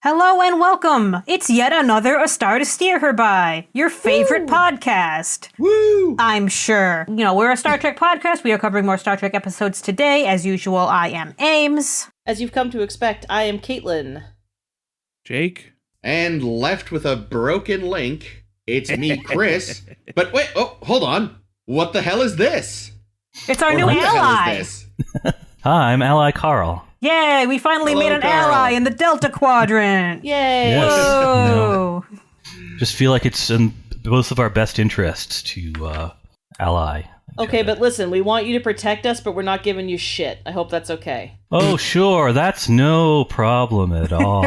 Hello and welcome! It's yet another A Star to Steer Her By, your favorite podcast. Woo! I'm sure. You know, we're a Star Trek podcast. We are covering more Star Trek episodes today. As usual, I am Ames. As you've come to expect, I am Caitlin. Jake? And left with a broken link, it's me, Chris. But wait, hold on. What the hell is this? It's our new What the hell ally! is this? Hi, I'm Ally Carl. Yay, we finally Hello, made an Carl. ally in the Delta Quadrant! Yay! Yes. Whoa! Just feel like it's in both of our best interests to ally. Okay, but listen, we want you to protect us, but we're not giving you shit. I hope that's okay. Oh, sure, that's no problem at all.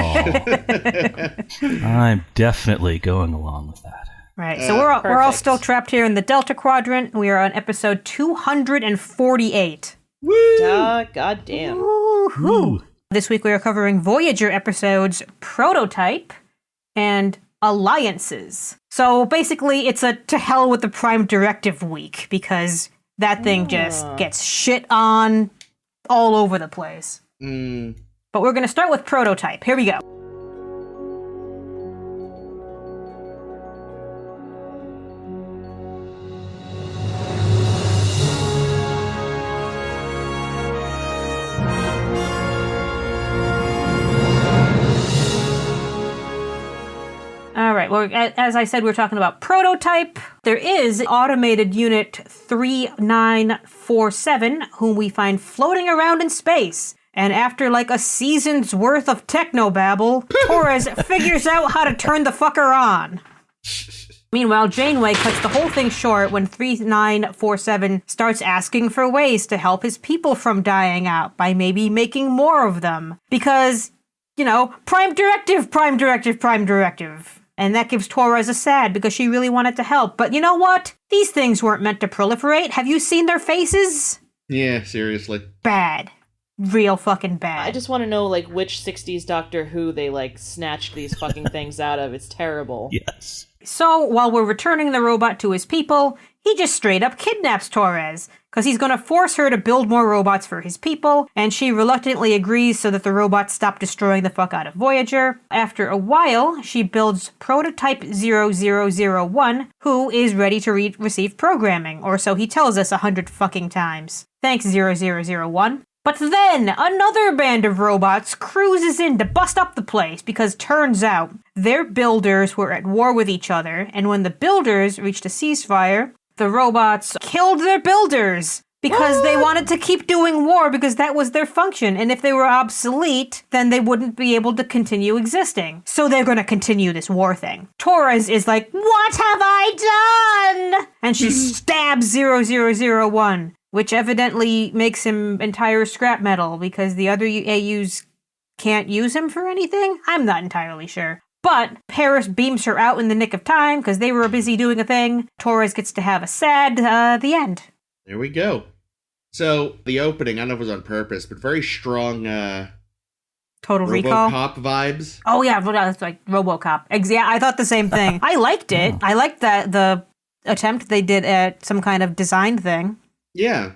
I'm definitely going along with that. Right, so we're all Perfect. still trapped here in the Delta Quadrant. We are on episode 248. Woo! Goddamn. Woohoo! This week we are covering Voyager episodes Prototype and Alliances. So basically it's a to hell with the Prime Directive week because that thing just gets shit on all over the place. But we're going to start with Prototype. Here we go. All right, well, as I said, we're talking about Prototype. There is automated unit 3947, whom we find floating around in space. And after like a season's worth of technobabble, Torres figures out how to turn the fucker on. Meanwhile, Janeway cuts the whole thing short when 3947 starts asking for ways to help his people from dying out by maybe making more of them. Because, you know, Prime Directive, Prime Directive, Prime Directive. And that gives Torres a sad because she really wanted to help. But you know what? These things weren't meant to proliferate. Have you seen their faces? Yeah, seriously. Bad. Real fucking bad. I just want to know, like, which 60s Doctor Who they, like, snatched these fucking things out of. It's terrible. Yes. So, while we're returning the robot to his people, he just straight up kidnaps Torres, because he's going to force her to build more robots for his people, and she reluctantly agrees so that the robots stop destroying the fuck out of Voyager. After a while, she builds Prototype 0001, who is ready to receive programming, or so he tells us 100 fucking times. Thanks, 0001. But then, another band of robots cruises in to bust up the place because turns out their builders were at war with each other, and when the builders reached a ceasefire, the robots killed their builders because they wanted to keep doing war because that was their function, and if they were obsolete, then they wouldn't be able to continue existing. So they're going to continue this war thing. Torres is like, "What have I done?" And she stabs 0001. Which evidently makes him entire scrap metal because the other AUs can't use him for anything? I'm not entirely sure. But Paris beams her out in the nick of time because they were busy doing a thing. Torres gets to have a sad, the end. There we go. So, the opening, I don't know if it was on purpose, but very strong Total Recall. RoboCop vibes. Oh yeah, that's like RoboCop. Yeah, I thought the same thing. I liked it. I liked that the attempt they did at some kind of design thing. Yeah.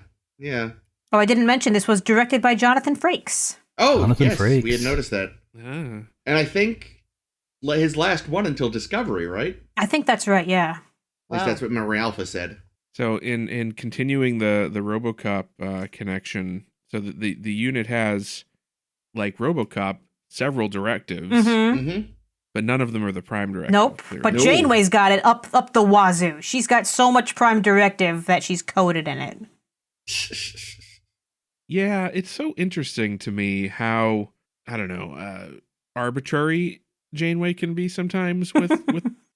Oh, I didn't mention this was directed by Jonathan Frakes. Oh, Jonathan yes, Frakes. we had noticed that. Ah. And I think his last one until Discovery, right? I think that's right, yeah. At least that's what Memory Alpha said. So in continuing the RoboCop connection, so the unit has, like RoboCop, several directives, Mm-hmm. but none of them are the Prime Directive. Nope, but No. Janeway's got it up the wazoo. She's got so much Prime Directive that she's coded in it. Yeah, it's so interesting to me how, I don't know, arbitrary Janeway can be sometimes with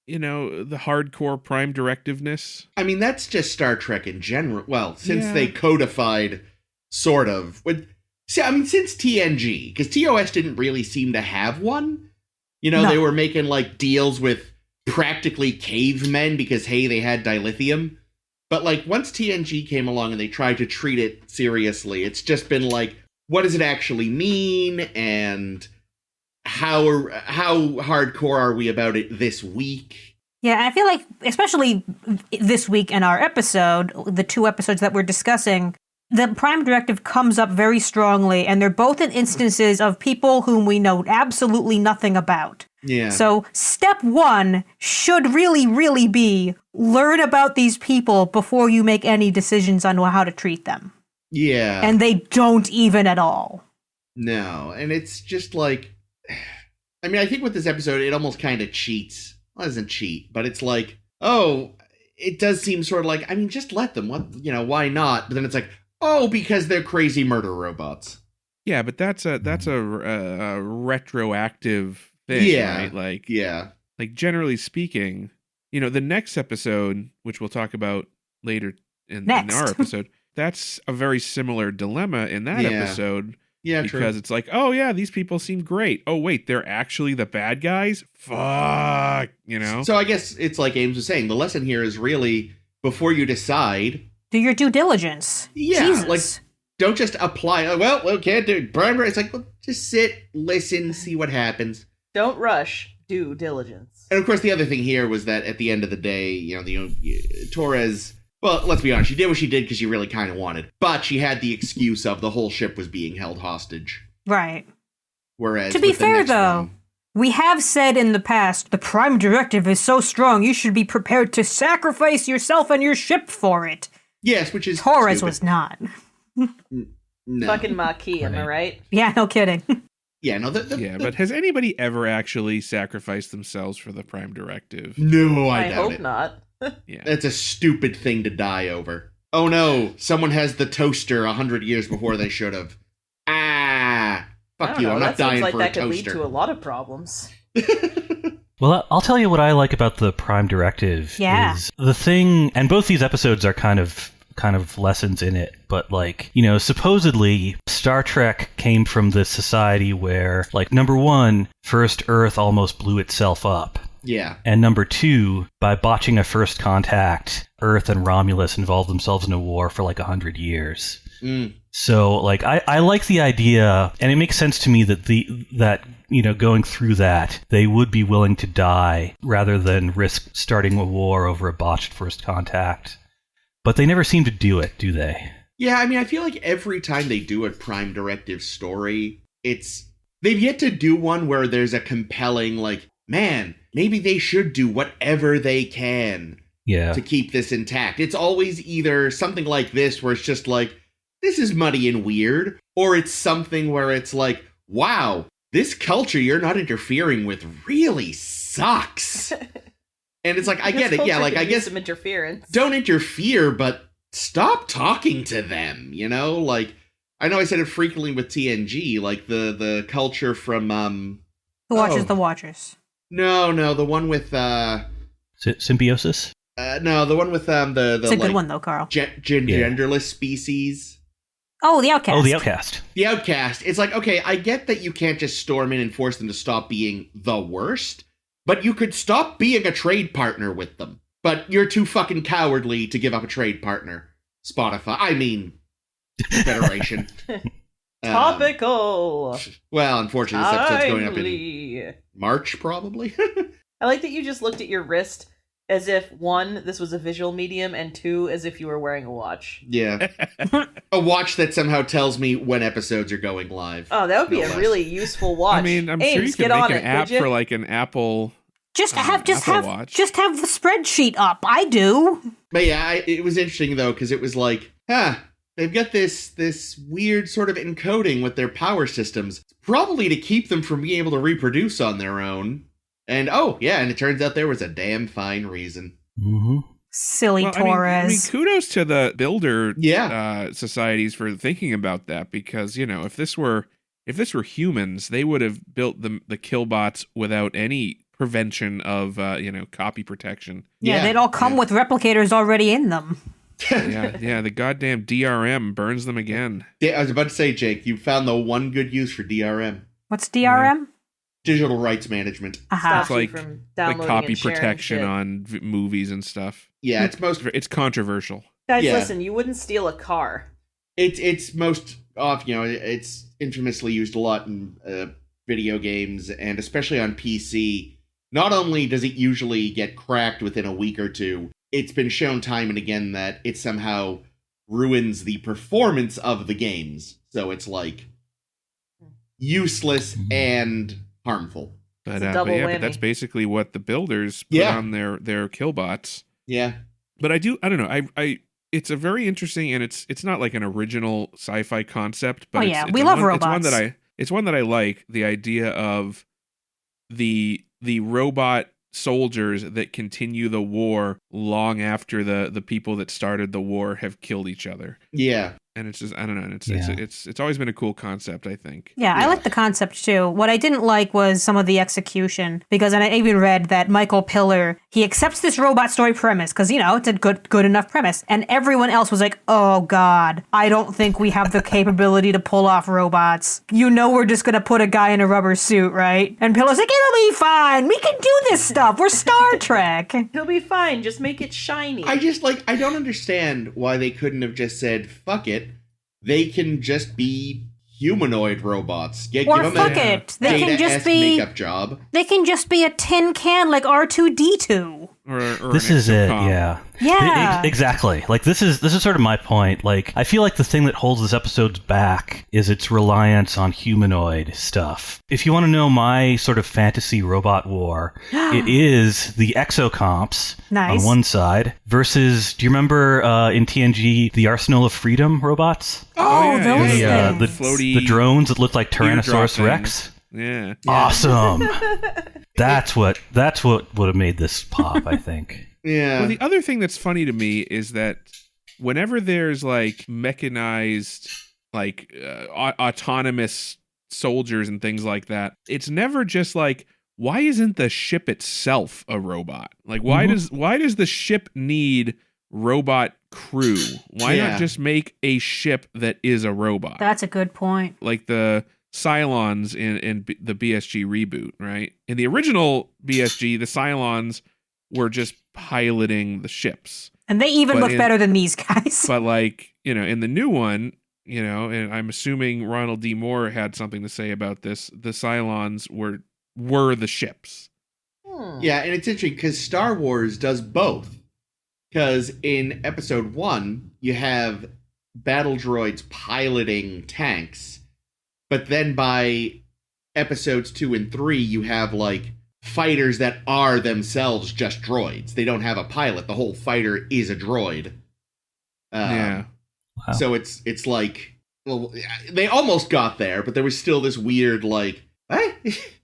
you know, the hardcore Prime Directiveness. I mean, that's just Star Trek in general. Well, since Yeah. they codified, sort of. Since TNG, because TOS didn't really seem to have one. You know, No. They were making, like, deals with practically cavemen because, hey, they had dilithium. But, like, once TNG came along and they tried to treat it seriously, it's just been like, what does it actually mean? And how hardcore are we about it this week? Yeah, I feel like, especially this week in our episode, the two episodes that we're discussing, the Prime Directive comes up very strongly, and they're both in instances of people whom we know absolutely nothing about. Yeah. So step one should really, really be learn about these people before you make any decisions on how to treat them. Yeah. And they don't even at all. No, and it's just like, I mean, I think with this episode, it almost kind of cheats. Well, it doesn't cheat, but it's like, oh, it does seem sort of like, I mean, just let them. What, why not? But then it's like, oh, because they're crazy murder robots. Yeah, but that's a retroactive thing, Yeah. right? Like, Yeah. like generally speaking, the next episode, which we'll talk about later in our episode, that's a very similar dilemma in that episode. Yeah, because true. it's like, oh yeah, these people seem great. Oh wait, they're actually the bad guys? Fuck, So I guess it's like Ames was saying, the lesson here is really, before you decide, Do your due diligence. Yeah, Jesus. like, don't just apply. Well, can't do it. Prime. It's like, well, just sit, listen, see what happens. Don't rush. Due diligence. And of course, the other thing here was that at the end of the day, Torres. Well, let's be honest. She did what she did because she really kind of wanted, but she had the excuse of the whole ship was being held hostage. Right. Whereas, To be with the fair, next though, one- we have said in the past, the Prime Directive is so strong, you should be prepared to sacrifice yourself and your ship for it. yes, which is Torres stupid. was not. No. Fucking Maquis, am I right? Yeah, no kidding. Yeah, no. Yeah, but has anybody ever actually sacrificed themselves for the Prime Directive? No, I I doubt hope it. not. Yeah. That's a stupid thing to die over. Oh no, someone has the toaster 100 years before they should have. I Fuck don't you, know, I'm that not dying seems like for that a could lead toaster. to a lot of problems. Well, I'll tell you what I like about the Prime Directive Yeah. is the thing, and both these episodes are kind of lessons in it, but supposedly Star Trek came from this society where, number one, first Earth almost blew itself up. Yeah. And number two, by botching a first contact, Earth and Romulus involved themselves in a war for 100 years. Mm. So, I like the idea, and it makes sense to me that going through that, they would be willing to die rather than risk starting a war over a botched first contact. But they never seem to do it, do they? Yeah, I mean, I feel like every time they do a Prime Directive story, they've yet to do one where there's a compelling, man, maybe they should do whatever they can to keep this intact. It's always either something like this where it's just this is muddy and weird, or it's something where it's wow, this culture you're not interfering with really sucks. And it's I get it, yeah, I guess some interference. don't interfere, but stop talking to them, I know I said it frequently with TNG, the culture from Who watches the Watchers? No, the one with Symbiosis? no, the one with the It's a good one, though, Carl. genderless species. Oh, the Outcast. Oh, the Outcast. The Outcast. It's okay, I get that you can't just storm in and force them to stop being the worst, but you could stop being a trade partner with them. But you're too fucking cowardly to give up a trade partner. Spotify. I mean, Federation. Topical. Well, unfortunately, this episode's going up in Timely. March, probably. I like that you just looked at your wrist as if, one, this was a visual medium, and two, as if you were wearing a watch. Yeah. A watch that somehow tells me when episodes are going live. Oh, that would be No a less. really useful watch. I mean, I'm Ames, sure you get could on make it, an app could you? for an Apple. Just have Watch. just have the spreadsheet up. I do. But yeah, it was interesting, though, because it was they've got this weird sort of encoding with their power systems, probably to keep them from being able to reproduce on their own. And, and it turns out there was a damn fine reason. Mm-hmm. Silly Well, Torres. I mean, kudos to the builder Yeah. societies for thinking about that, because if this were humans, they would have built the killbots without any prevention of copy protection. Yeah, they'd all come with replicators already in them. yeah, the goddamn DRM burns them again. Yeah, I was about to say, Jake, you found the one good use for DRM. What's DRM? Digital rights management. Aha. It's like from downloading copy and sharing protection shit. on movies and stuff. Yeah, It's controversial. Guys, Yeah. listen, you wouldn't steal a car. It's most often, it's infamously used a lot in video games, and especially on PC. Not only does it usually get cracked within a week or two, it's been shown time and again that it somehow ruins the performance of the games. So it's like useless and harmful. But, It's a double but whammy. that's basically what the builders put on their killbots. Yeah. But I don't know. I it's a very interesting, and it's not like an original sci-fi concept, but we love robots. It's one that I like, the idea of the robot soldiers that continue the war long after the people that started the war have killed each other. Yeah. And it's just, I don't know, it's always been a cool concept, I think. Yeah, I like the concept too. What I didn't like was some of the execution, because I even read that Michael Piller, he accepts this robot story premise because, it's a good enough premise. And everyone else was like, oh God, I don't think we have the capability to pull off robots. We're just going to put a guy in a rubber suit, right? And Piller's like, it'll be fine. We can do this stuff. We're Star Trek. He'll be fine. Just make it shiny. I don't understand why they couldn't have just said, fuck it. They can just be humanoid robots. Or fuck it. They can just be makeup job. They can just be a tin can like R2-D2. Or this is it, yeah. Yeah. Exactly. Like this is sort of my point. Like I feel like the thing that holds this episode back is its reliance on humanoid stuff. If you want to know my sort of fantasy robot war, it is the exocomps on one side versus, do you remember in TNG the Arsenal of Freedom robots? Oh, those things. The floaty, the drones that look like Tyrannosaurus Rex. Yeah. Awesome. That's what would have made this pop, I think. Yeah. Well, the other thing that's funny to me is that whenever there's like mechanized, like autonomous soldiers and things like that, it's never just like, why isn't the ship itself a robot? Like, why does the ship need robot crew? Why not just make a ship that is a robot? That's a good point. Like the Cylons in the BSG reboot, right? In the original BSG, the Cylons were just piloting the ships. And they even look better than these guys. But like, in the new one, and I'm assuming Ronald D. Moore had something to say about this, the Cylons were the ships. Yeah, and it's interesting because Star Wars does both. Because in episode 1, you have battle droids piloting tanks. But then by episodes 2 and 3, you have, like, fighters that are themselves just droids. They don't have a pilot. The whole fighter is a droid. Yeah. Wow. So it's like, well, they almost got there, but there was still this weird, like,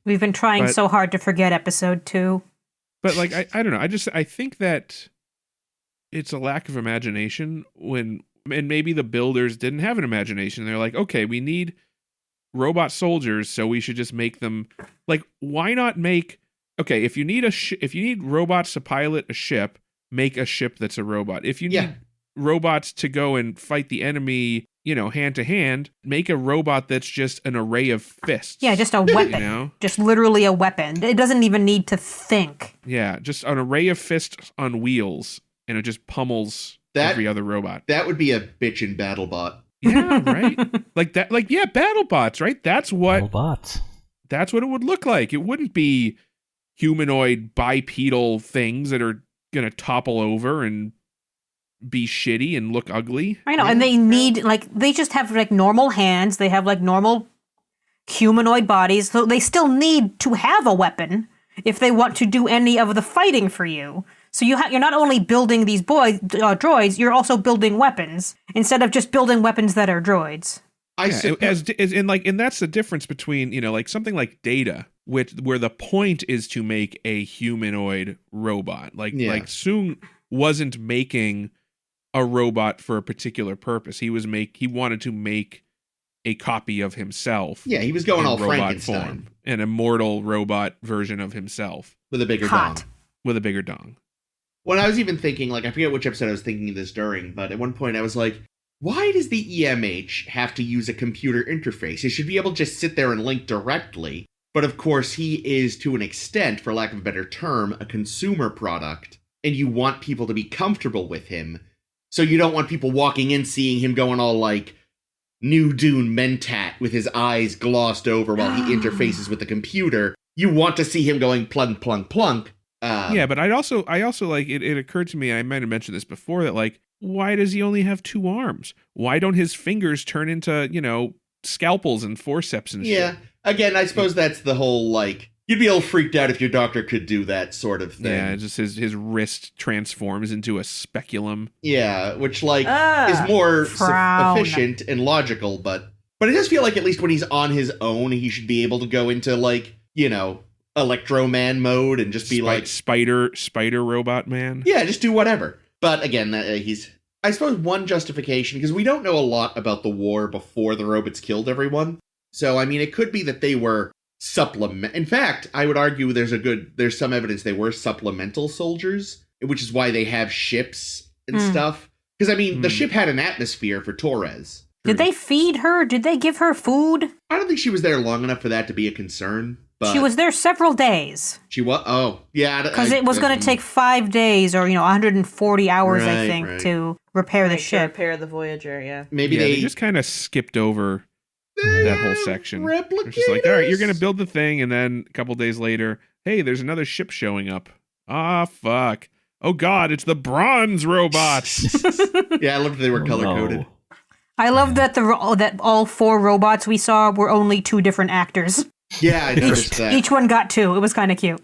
We've been trying so hard to forget episode 2. But, like, I don't know. I think that it's a lack of imagination and maybe the builders didn't have an imagination. They're like, okay, we need robot soldiers, so we should just make them, like, why not make, okay, if you need robots to pilot a ship, make a ship that's a robot. If you need robots to go and fight the enemy, hand to hand, make a robot that's just an array of fists. Yeah, just a weapon. Just literally a weapon. It doesn't even need to think. Yeah, just an array of fists on wheels, and it just pummels every other robot. That would be a bitchin' BattleBot. Yeah, right. BattleBots, right? That's what BattleBots. That's what it would look like. It wouldn't be humanoid bipedal things that are gonna topple over and be shitty and look ugly. I know, and they need, like, they just have, like, normal hands. They have, like, normal humanoid bodies. So they still need to have a weapon if they want to do any of the fighting for you. So you're not only building these droids, you're also building weapons instead of just building weapons that are droids. And that's the difference between, like something like Data, where the point is to make a humanoid robot. Like Soong wasn't making a robot for a particular purpose. He wanted to make a copy of himself. Yeah, he was going all robot Frankenstein form, an immortal robot version of himself with a bigger dong. With a bigger dong. When I was even thinking, like, I forget which episode I was thinking this during, but at one point I was like, why does the EMH have to use a computer interface? He should be able to just sit there and link directly. But of course, he is, to an extent, for lack of a better term, a consumer product, and you want people to be comfortable with him. So you don't want people walking in seeing him going all, like, New Dune Mentat with his eyes glossed over while he interfaces with the computer. You want to see him going plunk, plunk, plunk. Yeah, but I also like it occurred to me, I might have mentioned this before, that like why does he only have 2 arms? Why don't his fingers turn into, scalpels and forceps and shit? Yeah. Again, I suppose that's the whole, like, you'd be all freaked out if your doctor could do that sort of thing. Yeah, just his wrist transforms into a speculum. Yeah, which, like, is more efficient and logical, but it does feel like at least when he's on his own, he should be able to go into, like, Electro Man mode and just be like... Spider robot man? Yeah, just do whatever. But again, he's... I suppose one justification, because we don't know a lot about the war before the robots killed everyone. So, I mean, it could be that they were supplement. In fact, I would argue there's some evidence they were supplemental soldiers, which is why they have ships and stuff. Because, I mean, the ship had an atmosphere for Torres. Did they feed her? Did they give her food? I don't think she was there long enough for that to be a concern. But she was there several days. She was? Oh, yeah. Because it was going to take 5 days or, 140 hours, I think, to repair the ship. To repair the Voyager, yeah. Maybe they just kind of skipped over that whole section. It's just like, all right, you're going to build the thing, and then a couple days later, hey, there's another ship showing up. Ah, fuck. Oh, God, it's the bronze robots. Yeah, I loved they were color-coded. No. I love that that all 4 robots we saw were only 2 different actors. Yeah, I noticed that. Each one got 2. It was kind of cute.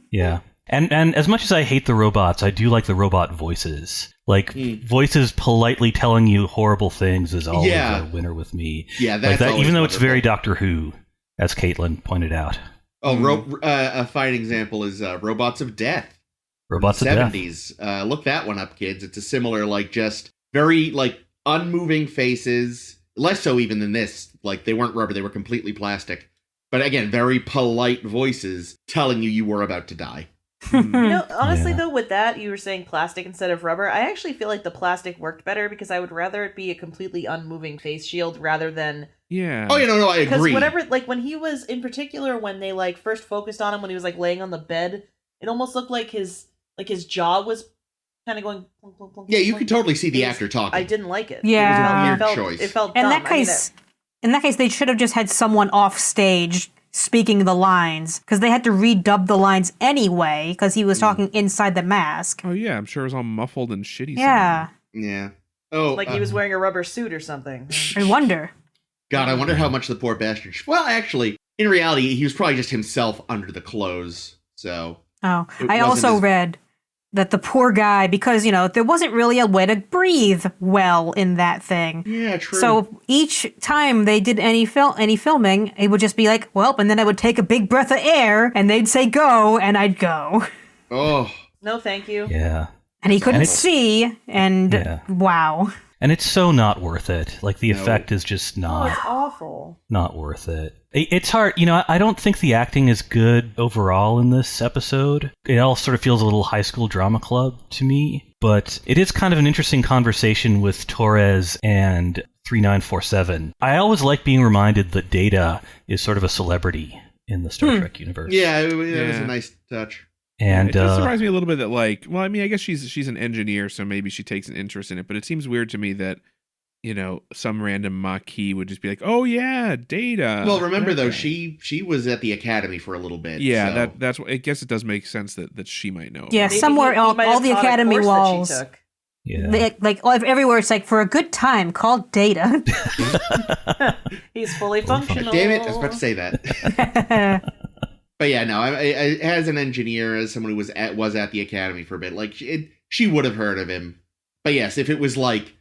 Yeah. And as much as I hate the robots, I do like the robot voices. Like, voices politely telling you horrible things is always a winner with me. Yeah, that's like that, even though wonderful. it's very Doctor Who, as Caitlin pointed out. Oh, a fine example is Robots of Death. Robots of Death. 70s. Look that one up, kids. It's a similar, like, just very, like, unmoving faces. Less so even than this. Like, they weren't rubber, they were completely plastic. But again, very polite voices telling you were about to die. Honestly, though, with that, you were saying plastic instead of rubber. I actually feel like the plastic worked better because I would rather it be a completely unmoving face shield rather than... Yeah. Oh, yeah, no, I agree. Because whatever, like, when he was, in particular, when they, like, first focused on him when he was, like, laying on the bed, it almost looked like his jaw was kind of going... Plunk, plunk, plunk, yeah, you plunk. could totally see the actor talking. I didn't like it. Yeah. It was a weird choice. It felt In dumb. that case, they should have just had someone off stage speaking the lines, because they had to redub the lines anyway, because he was talking inside the mask. Oh, yeah, I'm sure it was all muffled and shitty. Yeah. Yeah. Oh, like he was wearing a rubber suit or something. I wonder. God, I wonder how much the poor bastard... Well, actually, in reality, he was probably just himself under the clothes, so... Oh, I also read that the poor guy, because, there wasn't really a way to breathe well in that thing. Yeah, true. So each time they did any filming, it would just be like, well, and then I would take a big breath of air, and they'd say go, and I'd go. Oh. No, thank you. Yeah. And he couldn't see, and wow. And it's so not worth it. Like, the effect is just Oh, not... it's awful. Not worth it. It's hard. I don't think the acting is good overall in this episode. It all sort of feels a little high school drama club to me. But it is kind of an interesting conversation with Torres and 3947. I always like being reminded that Data is sort of a celebrity in the Star Trek universe. Yeah, it was a nice touch. And it does surprise me a little bit that, like, well, I mean, I guess she's an engineer, so maybe she takes an interest in it, but it seems weird to me that, some random Maquis would just be like, oh yeah, Data. Well, remember though, she was at the academy for a little bit. Yeah, so. that's what I guess it does make sense that she might know. Yeah, Maybe somewhere he all might have the taught a academy course that walls. she took. Yeah. Everywhere it's like, for a good time, call Data. He's fully functional. Damn it, I was about to say that. But yeah, no, I, as an engineer, as someone who was at the academy for a bit, like, she would have heard of him. But yes, if it was like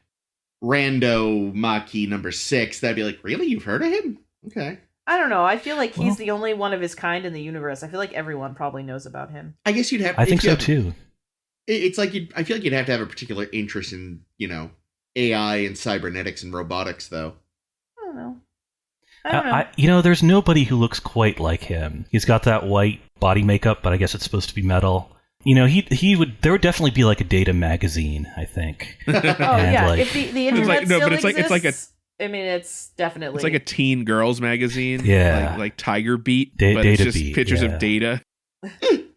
Rando Maquis number 6, that'd be like, really? You've heard of him? Okay. I don't know. I feel like he's the only one of his kind in the universe. I feel like everyone probably knows about him. I guess you'd have... I think so, too. It's like, I feel like you'd have to have a particular interest in, AI and cybernetics and robotics, though. I don't know. There's nobody who looks quite like him. He's got that white body makeup, but I guess it's supposed to be metal. There would definitely be like a Data magazine, I think. Oh, yeah. If the internet still it's exists, it's definitely... It's like a teen girls magazine. Yeah. Like Tiger Beat, but Data it's just Beat, pictures yeah. of Data.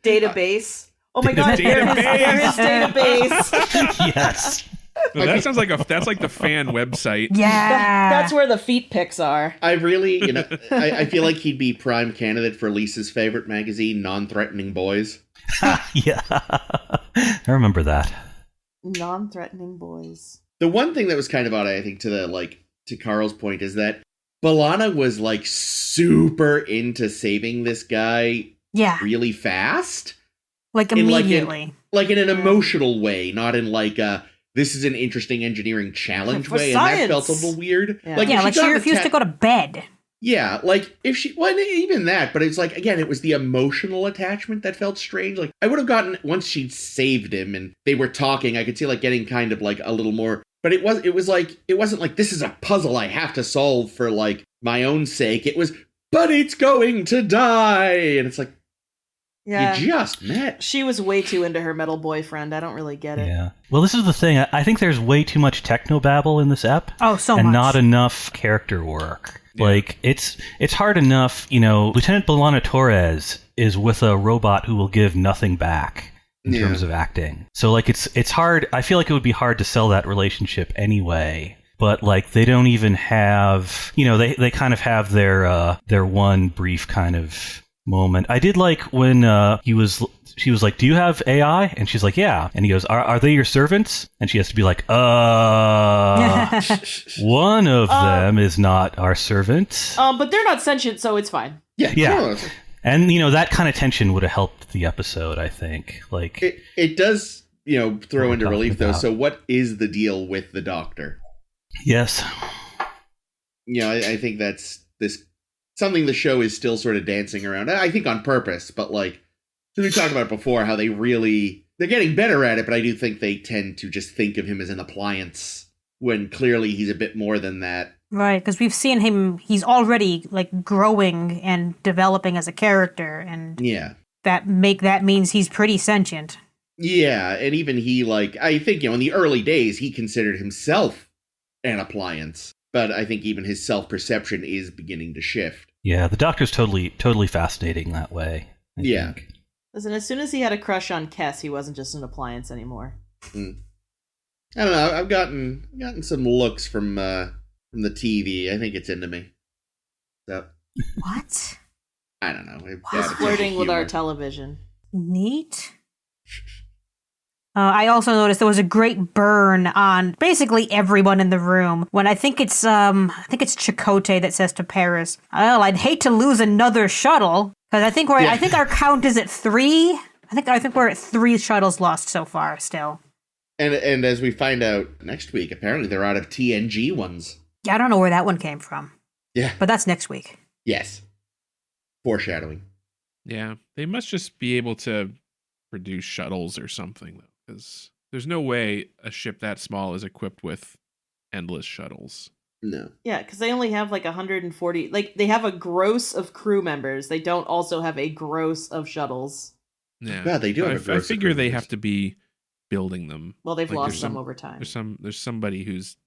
Database. Oh my god, they're his database. Yes. No, that sounds like that's like the fan website. Yeah. That's where the feet pics are. I really, I feel like he'd be prime candidate for Lisa's favorite magazine, Non-Threatening Boys. Yeah. I remember that. Non-threatening boys. The one thing that was kind of odd, I think, to Carl's point, is that B'Elanna was like super into saving this guy Yeah. really fast. Like In, immediately. Like in an emotional way, not in like this is an interesting engineering challenge For way, science. and that felt a little weird. Yeah. Like, yeah, if like she got refused to go to bed. Yeah, like if she, well, even that, but it's like, again, it was the emotional attachment that felt strange. Like, I would have gotten, once she'd saved him and they were talking, I could see like getting kind of like a little more, but it wasn't like, this is a puzzle I have to solve for like my own sake. It was, but it's going to die. And it's like, Yeah. you just met. She was way too into her metal boyfriend. I don't really get it. Yeah. Well, this is the thing. I think there's way too much technobabble in this ep. Oh, so and much. not enough character work. Yeah. Like, it's hard enough, Lieutenant B'Elanna Torres is with a robot who will give nothing back in Yeah. terms of acting. So, like, it's hard. I feel like it would be hard to sell that relationship anyway. But, like, they don't even have, they kind of have their one brief kind of moment. I did like when she was like, do you have AI? And she's like, yeah. And he goes, are they your servants? And she has to be like, one of them is not our servant. But they're not sentient, so it's fine. Yeah. Yeah. No, And, that kind of tension would have helped the episode, I think. Like, it does, throw we're into talking relief though. about. So what is the deal with the Doctor? yes. I think that's something the show is still sort of dancing around. I think on purpose, but like, we talked about before how they're getting better at it, but I do think they tend to just think of him as an appliance when clearly he's a bit more than that. Right, because we've seen him, he's already like growing and developing as a character, and Yeah. that means he's pretty sentient. Yeah, and even he, like, I think, in the early days, he considered himself an appliance, but I think even his self-perception is beginning to shift. Yeah, the Doctor's totally fascinating that way. I Yeah. think. Listen, as soon as he had a crush on Kess, he wasn't just an appliance anymore. I don't know, I've gotten some looks from the TV. I think it's into me. So, What? I don't know. He's flirting with our television. Neat. I also noticed there was a great burn on basically everyone in the room when I think it's Chakotay that says to Paris, "Well, I'd hate to lose another shuttle because I think our count is at 3. I think we're at 3 shuttles lost so far still." And as we find out next week, apparently they're out of TNG ones. Yeah, I don't know where that one came from, Yeah. but that's next week. Yes. Foreshadowing. Yeah, they must just be able to produce shuttles or something, though, because there's no way a ship that small is equipped with endless shuttles. No. Yeah, because they only have like 140. Like, they have a gross of crew members. They don't also have a gross of shuttles. Yeah, Yeah, they do have a I gross figure they equipment. have to be building them. Well, they've Like, lost there's some some- over time. There's somebody who's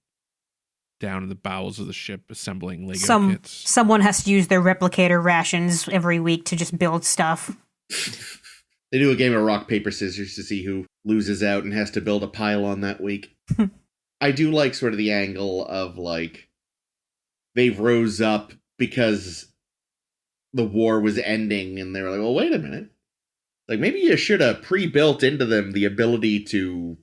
down in the bowels of the ship assembling Lego kits. Someone has to use their replicator rations every week to just build stuff. They do a game of rock, paper, scissors to see who loses out and has to build a pylon that week. I do like sort of the angle of, like, they rose up because the war was ending, and they were like, well, wait a minute. Like, maybe you should have pre-built into them the ability to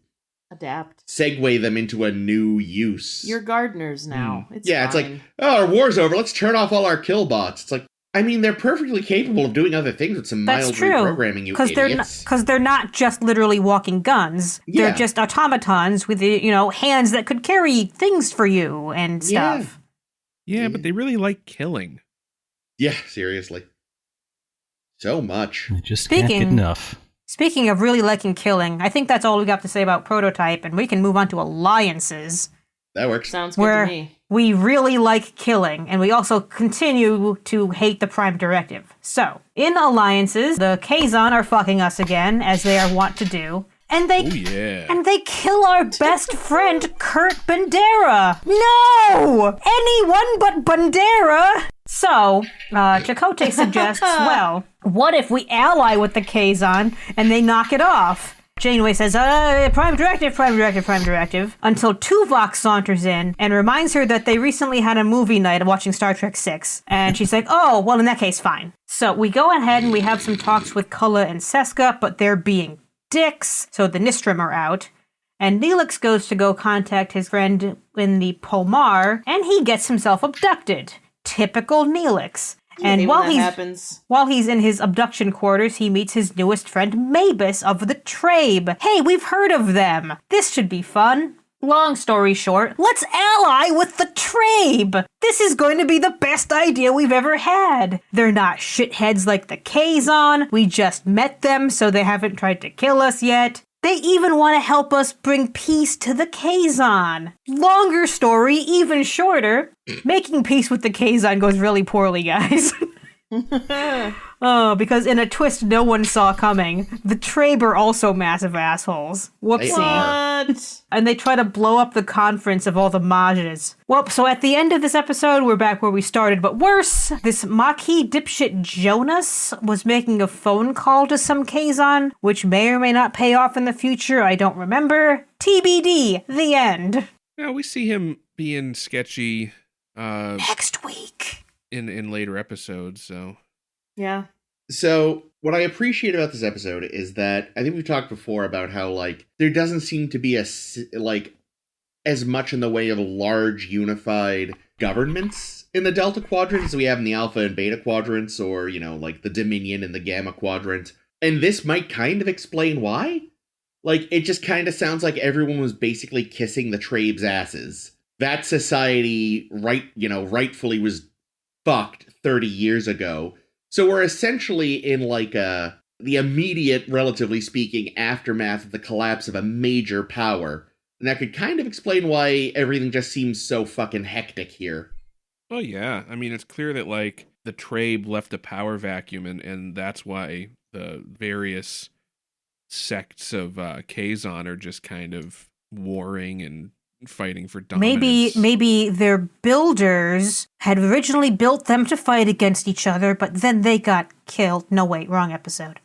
Adapt. segue them into a new use. You're gardeners now. It's Yeah, it's like, fine. oh, our war's over, let's turn off all our kill bots. It's like, I mean, they're perfectly capable of doing other things with some That's mild true. reprogramming, you idiots. They're not just literally walking guns. Yeah. They're just automatons with hands that could carry things for you and stuff. Yeah, but they really like killing. Yeah, seriously. So much. I just can't get enough. Speaking of really liking killing, I think that's all we got to say about Prototype, and we can move on to alliances. That works. Sounds good Where to me. we really like killing, and we also continue to hate the Prime Directive. So, in alliances, the Kazon are fucking us again, as they are wont to do, and Oh yeah. they kill our best friend, Kurt Bandera. No! Anyone but Bandera! So, Chakotay suggests, well, what if we ally with the Kazon and they knock it off? Janeway says, Prime Directive, until Tuvok saunters in and reminds her that they recently had a movie night watching Star Trek VI. And she's like, oh, well, in that case, fine. So we go ahead and we have some talks with Kulla and Seska, but they're being dicks, so the Nistrim are out. and Neelix goes to go contact his friend in the Polmar, and he gets himself abducted. Typical Neelix. And while he's in his abduction quarters, he meets his newest friend Mavis of the Trabe. Hey, we've heard of them. This should be fun. Long story short, let's ally with the Trabe. This is going to be the best idea we've ever had. They're not shitheads like the Kazon. We just met them, so they haven't tried to kill us yet. They even want to help us bring peace to the Kazon. Longer story, even shorter. Making peace with the Kazon goes really poorly, guys. Oh, because in a twist no one saw coming, the Trabe are also massive assholes. Whoopsie. What? And they try to blow up the conference of all the Majas. Well, so at the end of this episode, we're back where we started, but worse. This Maquis dipshit Jonas was making a phone call to some Kazon, which may or may not pay off in the future. I don't remember. TBD. The end. Yeah, we see him being sketchy Next week. in later episodes, so... Yeah. So, what I appreciate about this episode is that I think we've talked before about how, like, there doesn't seem to be as much in the way of large unified governments in the Delta Quadrant as we have in the Alpha and Beta Quadrants, or, you know, like the Dominion in the Gamma Quadrant. And this might kind of explain why. Like, it just kind of sounds like everyone was basically kissing the Trabe's asses. That society, rightfully was fucked 30 years ago. So we're essentially in, like, the immediate, relatively speaking, aftermath of the collapse of a major power. And that could kind of explain why everything just seems so fucking hectic here. Oh, yeah. I mean, it's clear that, like, the Trabe left a power vacuum, and that's why the various sects of Kazon are just kind of warring and fighting for dominance. Maybe their builders had originally built them to fight against each other, but then they got killed. No, wait, wrong episode.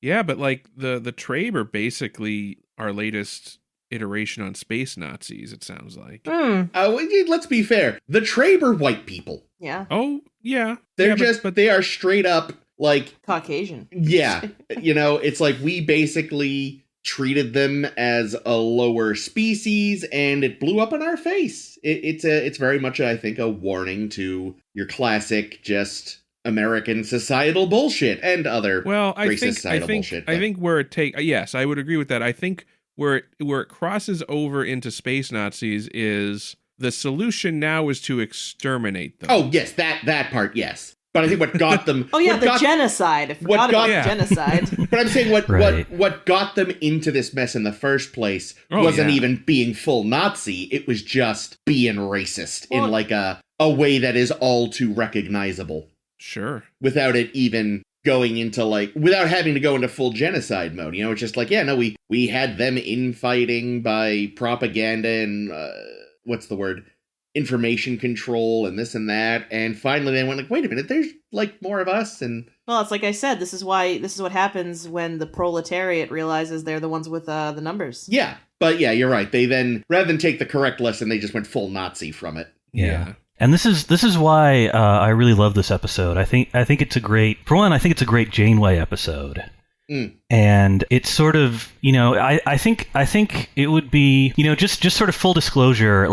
Yeah, but like the Trabe are basically our latest iteration on space Nazis, it sounds like. Let's be fair. The Trabe are white people. Yeah. Oh, yeah. They're but they are straight up, like... Caucasian. Yeah. It's like we basically treated them as a lower species, and it blew up in our face. It's very much, I think, a warning to your classic just American societal bullshit and other racist societal bullshit. I think where it yes, I would agree with that. I think where it crosses over into space Nazis is the solution now is to exterminate them. Oh yes, that part, yes. But I think what got them... genocide. I forgot about the genocide. But I'm saying what got them into this mess in the first place wasn't even being full Nazi. It was just being racist in like a way that is all too recognizable. Sure. Without it even going into without having to go into full genocide mode. It's just like, we had them infighting by propaganda and, what's the word? Information control and this and that, and finally they went like, wait a minute, there's more of us. And well, it's like I said, this is what happens when the proletariat realizes they're the ones with the numbers. Yeah, but yeah, you're right. They then, rather than take the correct lesson, they just went full Nazi from it. Yeah. And this is why I really love this episode. I think it's a great Janeway episode. And it's sort of, I think it would be, just sort of full disclosure,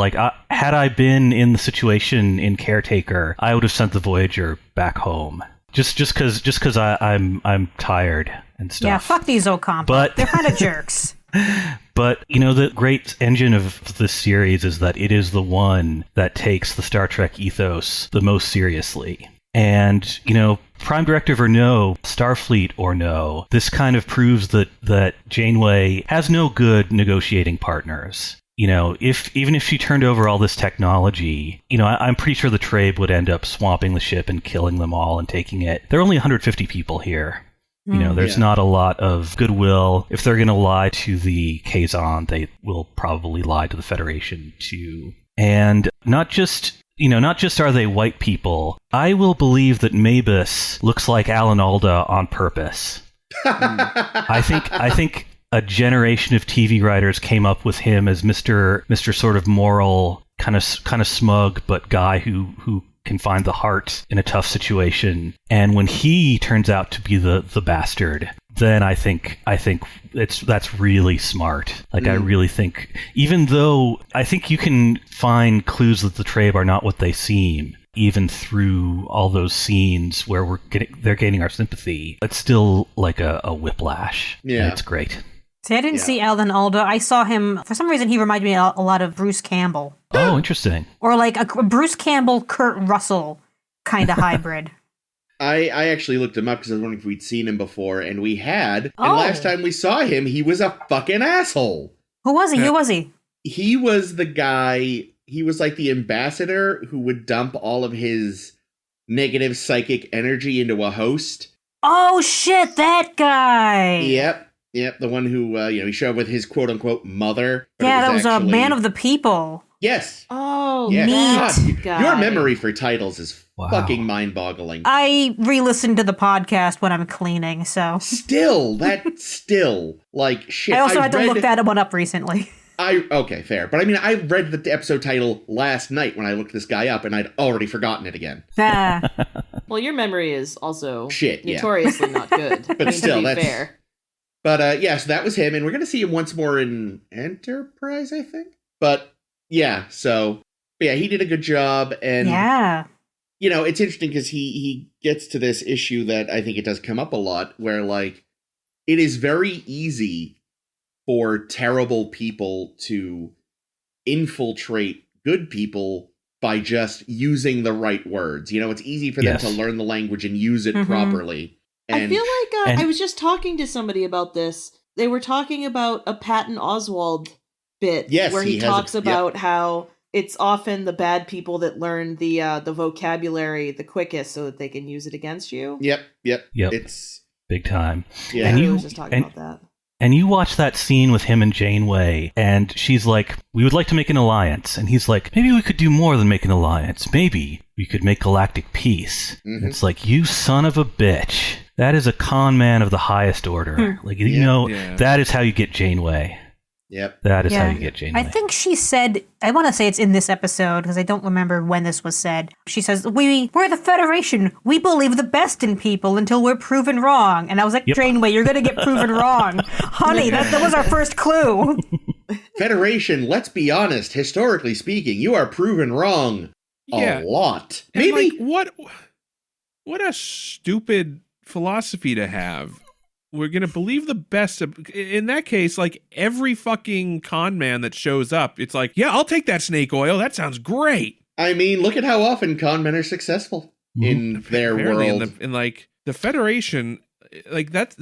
had I been in the situation in Caretaker, I would have sent the Voyager back home. Just because I'm tired and stuff. Yeah, fuck these Ocampo. But they're kind of jerks. But, the great engine of this series is that it is the one that takes the Star Trek ethos the most seriously. And, Prime Directive or no, Starfleet or no, this kind of proves that Janeway has no good negotiating partners. Even if she turned over all this technology, I'm pretty sure the Trabe would end up swamping the ship and killing them all and taking it. There are only 150 people here. There's not a lot of goodwill. If they're going to lie to the Kazon, they will probably lie to the Federation too. And not just are they white people, I will believe that Mavis looks like Alan Alda on purpose. I think a generation of TV writers came up with him as Mr. sort of moral, kind of smug, but guy who can find the heart in a tough situation. And when he turns out to be the bastard, then I think that's really smart. Like, I really think, even though I think you can find clues that the Trabe are not what they seem, even through all those scenes where they're gaining our sympathy, it's still like a whiplash. Yeah. And it's great. See, I didn't see Alan Alda. I saw him, for some reason, he reminded me a lot of Bruce Campbell. Oh, interesting. Or like a Bruce Campbell, Kurt Russell kind of hybrid. I actually looked him up because I was wondering if we'd seen him before, and we had. And Oh. last time we saw him, he was a fucking asshole. Who was he? Who was he? He was the guy, he was like the ambassador who would dump all of his negative psychic energy into a host. Oh, shit, that guy. Yep, the one who, he showed up with his quote-unquote mother. but Yeah, it that was actually- a man of the people. Yes. Oh, Yes. Neat. God, your memory for titles is Wow. fucking mind-boggling. I re-listened to the podcast when I'm cleaning, so. Still, like, shit. I also had to read- look that one up recently. Okay, fair. But I mean, I read the episode title last night when I looked this guy up, and I'd already forgotten it again. Ah. Well, your memory is also Shit, yeah. notoriously not good. But still, to be that's- fair. But so that was him, and we're going to see him once more in Enterprise, I think. But yeah, he did a good job, and Yeah. it's interesting because he gets to this issue that I think it does come up a lot, where like it is very easy for terrible people to infiltrate good people by just using the right words. It's easy for them Yes. to learn the language and use it Mhm. properly. I And feel like and- I was just talking to somebody about this. They were talking about a Patton Oswalt bit Yes, where he he has talks a- about how it's often the bad people that learn the vocabulary the quickest so that they can use it against you. Yep. Yep. It's Big time. yeah. And I you- was just talking about that. And you watch that scene with him and Janeway, and she's like, we would like to make an alliance. And he's like, maybe we could do more than make an alliance. Maybe we could make galactic peace. Mhm. And it's like, you son of a bitch. That is a con man of the highest order. Like, you know, Yeah. that is how you get Janeway. Yep. That is how Yeah. you get Janeway. I think she said, I want to say it's in this episode because I don't remember when this was said. She says, we're the Federation. We believe the best in people until we're proven wrong. And I was like, Yep. Janeway, you're going to get proven wrong. Honey, that was our first clue. Federation, let's be honest, historically speaking, you are proven wrong Yeah. a lot. And, Maybe like, what a stupid philosophy to have. We're going to believe the best. In that case, like every fucking con man that shows up, it's like, yeah, I'll take that snake oil. That sounds great. I mean, look at how often con men are successful in their Apparently world. in like the Federation, like that's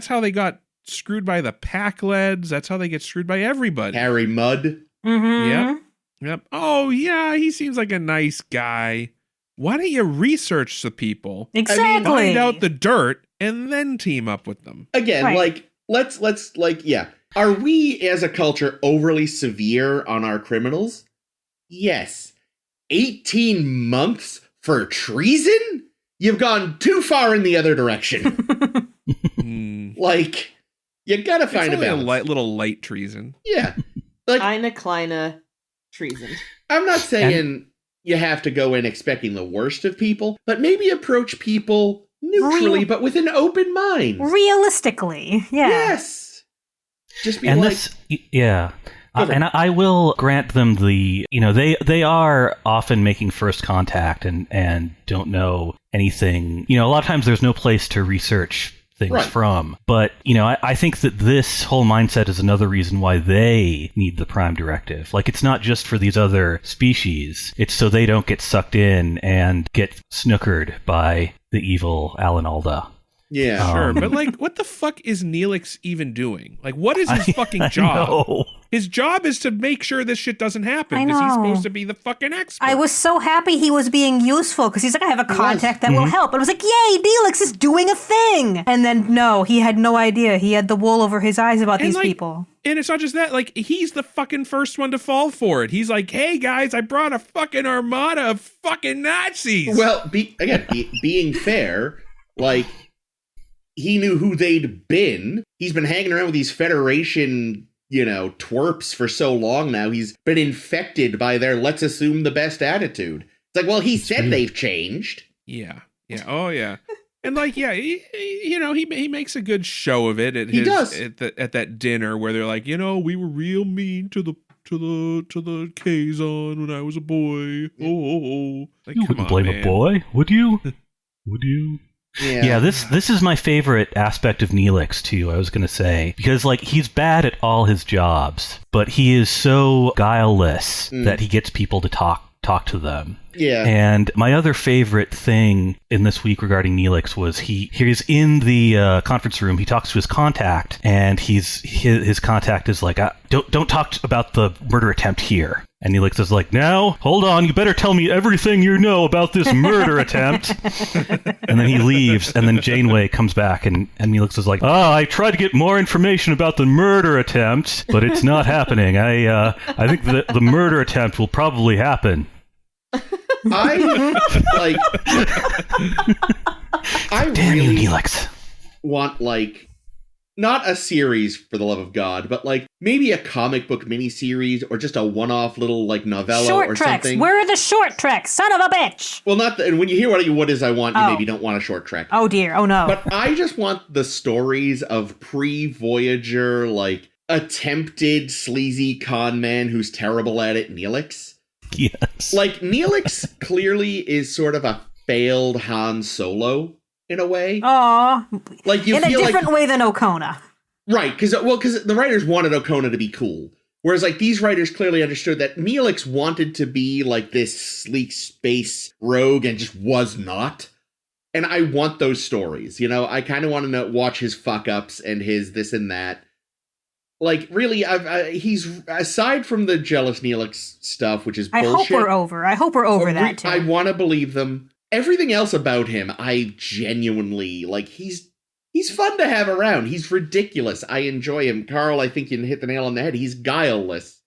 how they got screwed by the Pac-Leds. That's how they get screwed by everybody. Harry Mudd. Mm-hmm. Yep. Yep. Oh yeah, he seems like a nice guy. Why don't you research the people, Exactly. find out the dirt, and then team up with them? Again, Right. like, let's yeah. Are we as a culture overly severe on our criminals? Yes. 18 months for treason? You've gone too far in the other direction. Hmm. Like, you gotta It's find a only balance. little light treason. Yeah. Like, Eine kleine treason. I'm not saying you have to go in expecting the worst of people, but maybe approach people neutrally, Real- but with an open mind. Realistically, yeah. Yes. Just be and like, this, yeah. Go for it. And I will grant them they are often making first contact and don't know anything. A lot of times there's no place to research things Right. from. But, I think that this whole mindset is another reason why they need the Prime Directive. Like, it's not just for these other species. It's so they don't get sucked in and get snookered by the evil Alan Alda. yeah. Sure, but like, what the fuck is Neelix even doing? Like, what is his fucking job? know. His job is to make sure this shit doesn't happen I because he's know. supposed to be the fucking expert. I was so happy he was being useful because he's like, I have a contact that will help. And I was like, yay, Neelix is doing a thing. And then, no, he had no idea. He had the wool over his eyes about And, these like, people. And it's not just that, like, he's the fucking first one to fall for it. He's like, hey guys, I brought a fucking armada of fucking Nazis. Well, being fair, like, he knew who they'd been. He's been hanging around with these Federation, twerps for so long now. He's been infected by their let's assume the best attitude. It's like, well, he said they've changed. Yeah. Oh, yeah. And like, yeah, he makes a good show of it at He does. at that dinner where they're like, we were real mean to the Kazon when I was a boy. Oh. Like, You come wouldn't on, blame man. a boy, would you? Would you? Yeah, this is my favorite aspect of Neelix too, I was going to say, because like he's bad at all his jobs, but he is so guileless that he gets people to talk to them. Yeah. And my other favorite thing in this week regarding Neelix was he's in the conference room. He talks to his contact, and his contact is like, "Don't talk about the murder attempt here." And Neelix is like, "No, hold on. You better tell me everything you know about this murder attempt." And then he leaves, and then Janeway comes back, and Neelix is like, I tried to get more information about the murder attempt, but it's not happening. I think the murder attempt will probably happen. I Damn really you, Neelix. want not a series for the love of God, but maybe a comic book miniseries or just a one-off little novella Short or treks. something. Where are the short treks? Son of a bitch! Well, not and when you hear what is I want, you maybe don't want a short trek. Oh dear. Oh no. But I just want the stories of pre-Voyager, attempted sleazy con man who's terrible at it, Neelix. Yes. Neelix clearly is sort of a failed Han Solo in a way. Aw. You in a feel different way than Okona. Right, because the writers wanted Okona to be cool. Whereas, these writers clearly understood that Neelix wanted to be, this sleek space rogue and just was not. And I want those stories, I kind of want to watch his fuck-ups and his this and that. Really, he's, aside from the jealous Neelix stuff, which is bullshit. I hope we're over that, too. I want to believe them. Everything else about him, I genuinely, he's fun to have around. He's ridiculous. I enjoy him. Carl, I think you hit the nail on the head. He's guileless.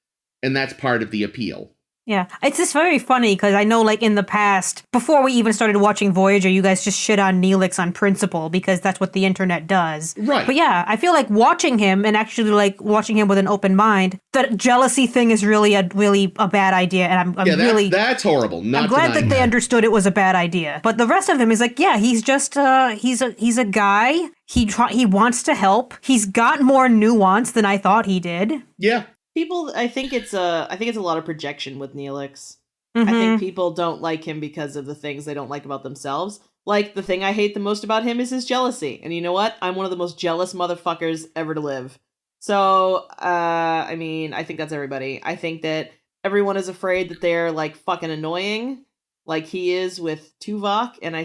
And that's part of the appeal. Yeah, it's just very funny because I know, in the past, before we even started watching Voyager, you guys just shit on Neelix on principle because that's what the internet does. Right. But yeah, I feel like watching him and actually watching him with an open mind, that jealousy thing is really a bad idea, and I'm really that's horrible. I'm glad that they understood it was a bad idea. But the rest of him is he's just he's a guy. He wants to help. He's got more nuance than I thought he did. Yeah. People, I think it's a lot of projection with Neelix. Mm-hmm. I think people don't like him because of the things they don't like about themselves. The thing I hate the most about him is his jealousy. And you know what? I'm one of the most jealous motherfuckers ever to live. So, I think that's everybody. I think that everyone is afraid that they're, fucking annoying, like he is with Tuvok. And I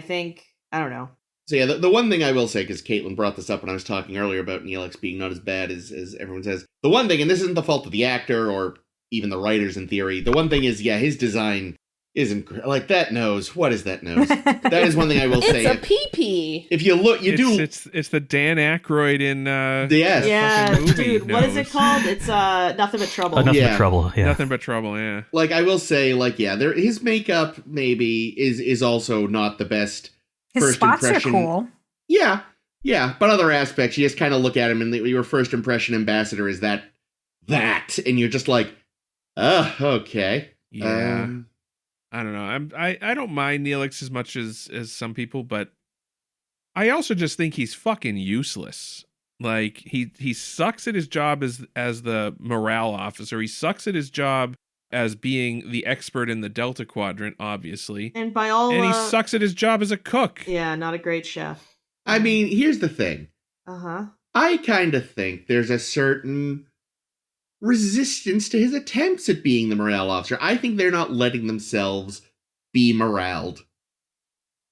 don't know. So yeah, the one thing I will say, because Caitlin brought this up when I was talking earlier about Neelix being not as bad as everyone says, the one thing, and this isn't the fault of the actor or even the writers in theory, the one thing is, his design isn't that nose. What is that nose? That is one thing I will say. It's a pee-pee. If you look, It's the Dan Aykroyd in yes. Yeah, movie dude, what is it nose. called? It's Nothing But Trouble. Nothing but trouble. Yeah. Nothing but trouble. Yeah. I will say, his makeup maybe is also not the best. His first spots impression. are cool. Yeah, but other aspects, you just kind of look at him and your first impression ambassador is that, and you're just okay. Yeah. I don't know. I don't mind Neelix as much as some people, but I also just think he's fucking useless. He sucks at his job as the morale officer. He sucks at his job as being the expert in the Delta Quadrant, obviously. And by all... And he sucks at his job as a cook. Yeah, not a great chef. I mean, here's the thing. Uh-huh. I kind of think there's a certain resistance to his attempts at being the morale officer. I think they're not letting themselves be moraled.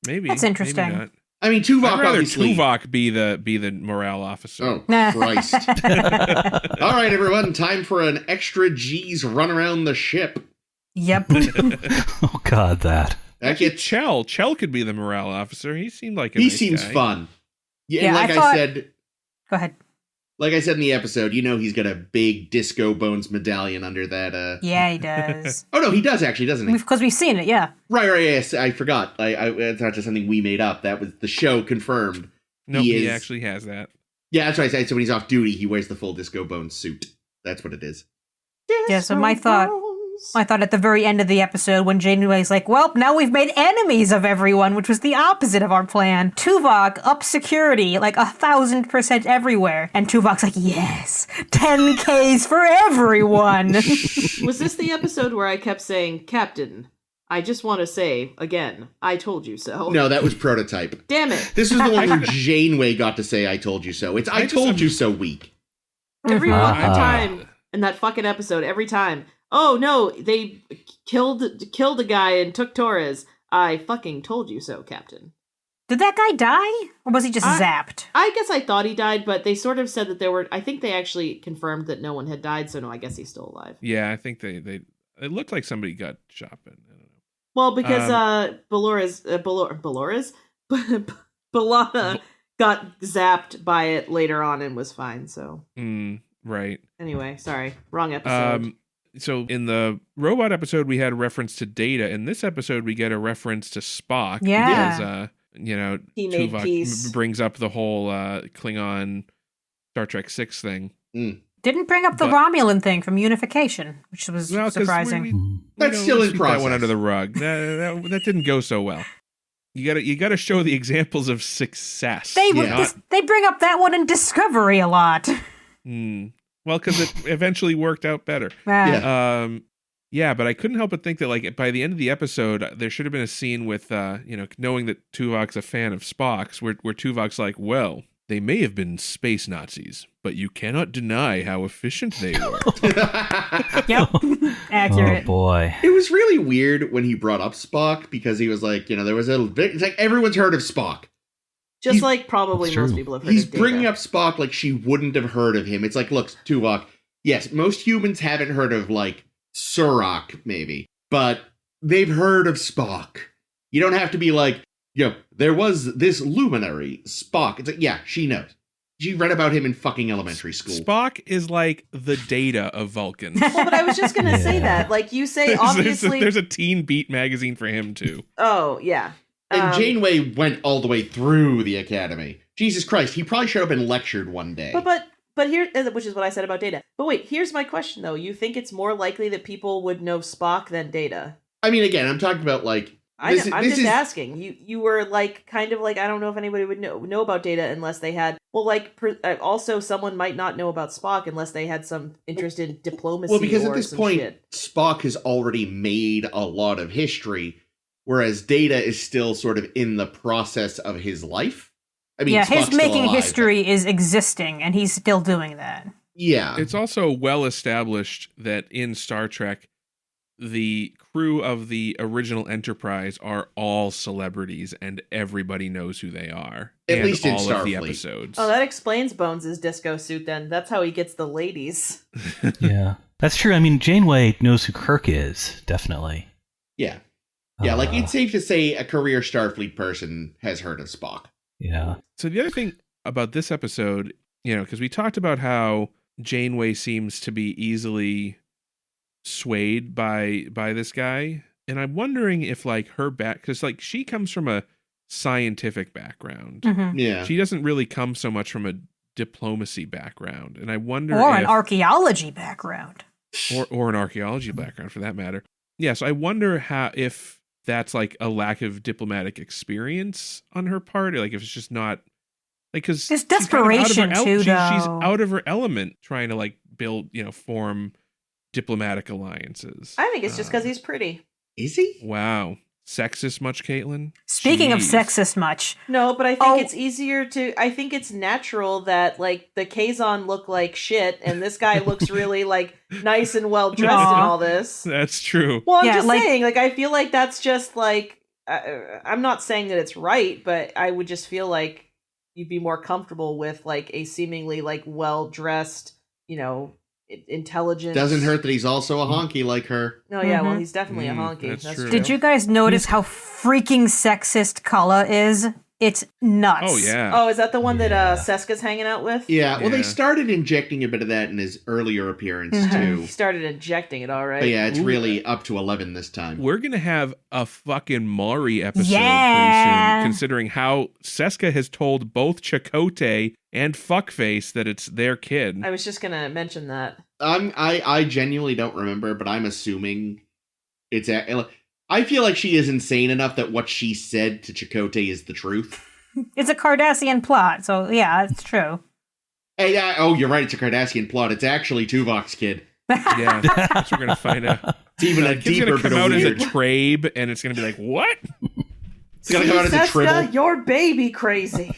Maybe. That's interesting. Maybe not. I mean, Tuvok I'd rather obviously... Tuvok be the morale officer. Oh, Christ. All right, everyone, time for an extra G's run around the ship. Yep. Oh, God, that. That gets... Chell could be the morale officer. He seemed like a He nice seems guy. fun. Yeah, Yeah, and like I thought- I said... Go ahead. Like I said in the episode, he's got a big Disco Bones medallion under that, Yeah, he does. Oh, no, he does actually, doesn't he? Because we've seen it, yeah. Right, yes, I forgot. It's not just something we made up. That was the show confirmed. No, he actually has that. Yeah, that's what I said. So when he's off duty, he wears the full Disco Bones suit. That's what it is. Yeah, so my thought I thought at the very end of the episode when Janeway's like, well, now we've made enemies of everyone, which was the opposite of our plan. Tuvok up security, like 1,000% everywhere. And Tuvok's like, yes, 10Ks for everyone. Was this the episode where I kept saying, Captain, I just want to say, again, I told you so? No, that was Prototype. Damn it. This was the one where Janeway got to say, I told you so. It's I told you so weak. Every fucking time in that fucking episode, every time. Oh no, they killed a guy and took Torres. I fucking told you so, Captain. Did that guy die? Or was he just zapped? I guess I thought he died, but they sort of said that there were... I think they actually confirmed that no one had died, so no, I guess he's still alive. Yeah, I think they it looked like somebody got shot, but I don't know. Well, because B'Elanna got zapped by it later on and was fine, so... Right. Anyway, sorry. Wrong episode. So in the robot episode, we had a reference to Data. In this episode, we get a reference to Spock. Yeah. Because, he made Tuvok peace. brings up the whole Klingon Star Trek 6 thing. Didn't bring up the Romulan thing from Unification, which was surprising. That's still in process. That one under the rug. That didn't go so well. You gotta show the examples of success. They bring up that one in Discovery a lot. Well, because it eventually worked out better. Yeah, but I couldn't help but think that, like, by the end of the episode, there should have been a scene with, knowing that Tuvok's a fan of Spock's, where Tuvok's like, well, they may have been space Nazis, but you cannot deny how efficient they were. Yep, accurate. Oh boy, it was really weird when he brought up Spock because he was like, there was a bit. It's like everyone's heard of Spock. Just like probably most people have heard He's of Data. bringing up Spock like she wouldn't have heard of him. It's like, look, Tuvok, yes, most humans haven't heard of, like, Surak, maybe, but they've heard of Spock. You don't have to be like, there was this luminary, Spock. It's like, yeah, she knows. She read about him in fucking elementary school. Spock is like the Data of Vulcan. Well, but I was just going to say that. Like, you say, obviously... There's a Teen Beat magazine for him, too. Oh, yeah. And Janeway went all the way through the academy. Jesus Christ, he probably showed up and lectured one day. But here, which is what I said about Data. But wait, here's my question, though. You think it's more likely that people would know Spock than Data? I mean, again, I'm talking about, like... I'm just asking. You were, like, kind of like, I don't know if anybody would know about Data unless they had... Well, like, also someone might not know about Spock unless they had some interest in diplomacy or some shit. Well, because at this point, Spock has already made a lot of history, whereas Data is still sort of in the process of his life. I mean, yeah, Spock's his making alive, history is existing, and he's still doing that. Yeah. It's also well established that in Star Trek, the crew of the original Enterprise are all celebrities, and everybody knows who they are. At least in all of the Starfleet. episodes. Oh, that explains Bones' disco suit, then. That's how he gets the ladies. Yeah, that's true. I mean, Janeway knows who Kirk is, definitely. Yeah. Yeah, like, it's safe to say a career Starfleet person has heard of Spock. Yeah. So the other thing about this episode, because we talked about how Janeway seems to be easily swayed by this guy, and I'm wondering if, like, her because, like, she comes from a scientific background. Mm-hmm. Yeah. She doesn't really come so much from a diplomacy background, and I wonder or an archaeology background. Or an archaeology background, for that matter. Yeah, so I wonder if that's, like, a lack of diplomatic experience on her part, or, like, if it's just not, like, because there's desperation too, she's though. out of her element trying to, like, build, form diplomatic alliances. I think it's just because he's pretty. Is he? Wow. Sexist much, Caitlin? Speaking of Jeez. sexist much. No, but I think it's easier I think it's natural that, like, the Kazon look like shit, and this guy looks really, like, nice and well dressed and all this. That's true. Well, I'm just saying, like, I feel like that's just, like, I'm not saying that it's right, but I would just feel like you'd be more comfortable with, like, a seemingly, like, well-dressed, intelligent. Doesn't hurt that he's also a honky like her. No, yeah, well, he's definitely a honky. That's true. Did you guys notice how freaking sexist Kala is? It's nuts. Oh yeah. Oh, is that the one Yeah. that Seska's hanging out with? Yeah, well, they Yeah. started injecting a bit of that in his earlier appearance, Mhm. too. He started injecting it, all right. But yeah, it's Ooh. really up to 11 this time. We're gonna have a fucking Maury episode Yeah. pretty soon, considering how Seska has told both Chakotay and Fuckface that it's their kid. I was just gonna mention that. I genuinely don't remember, but I'm assuming it's... I feel like she is insane enough that what she said to Chakotay is the truth. It's a Cardassian plot, so yeah, it's true. Hey, oh, you're right, it's a Cardassian plot. It's actually Tuvok's kid. Yeah, that's what we're gonna find out. It's even a Kid's deeper gonna bit come of out as a weird. Trabe, and it's gonna be like, what? It's gonna come out as a Seska, tribble. your baby crazy.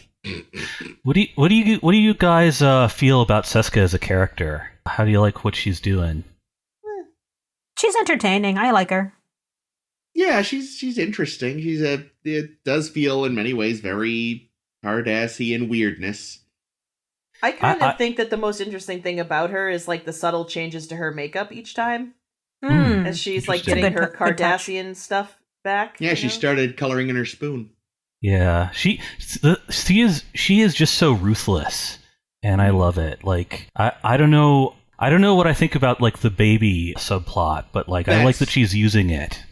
What do you guys feel about Seska as a character? How do you like what she's doing? She's entertaining. I like her. Yeah, she's interesting. It does feel in many ways very Cardassian weirdness. I kind I- of think that the most interesting thing about her is like the subtle changes to her makeup each time, Hmm. as she's like Interesting. getting her Good touch. Cardassian stuff back. Yeah, you she know? started coloring in her spoon. Yeah, she is just so ruthless, and I love it. Like I don't know what I think about like the baby subplot, but like I like That's- that she's using it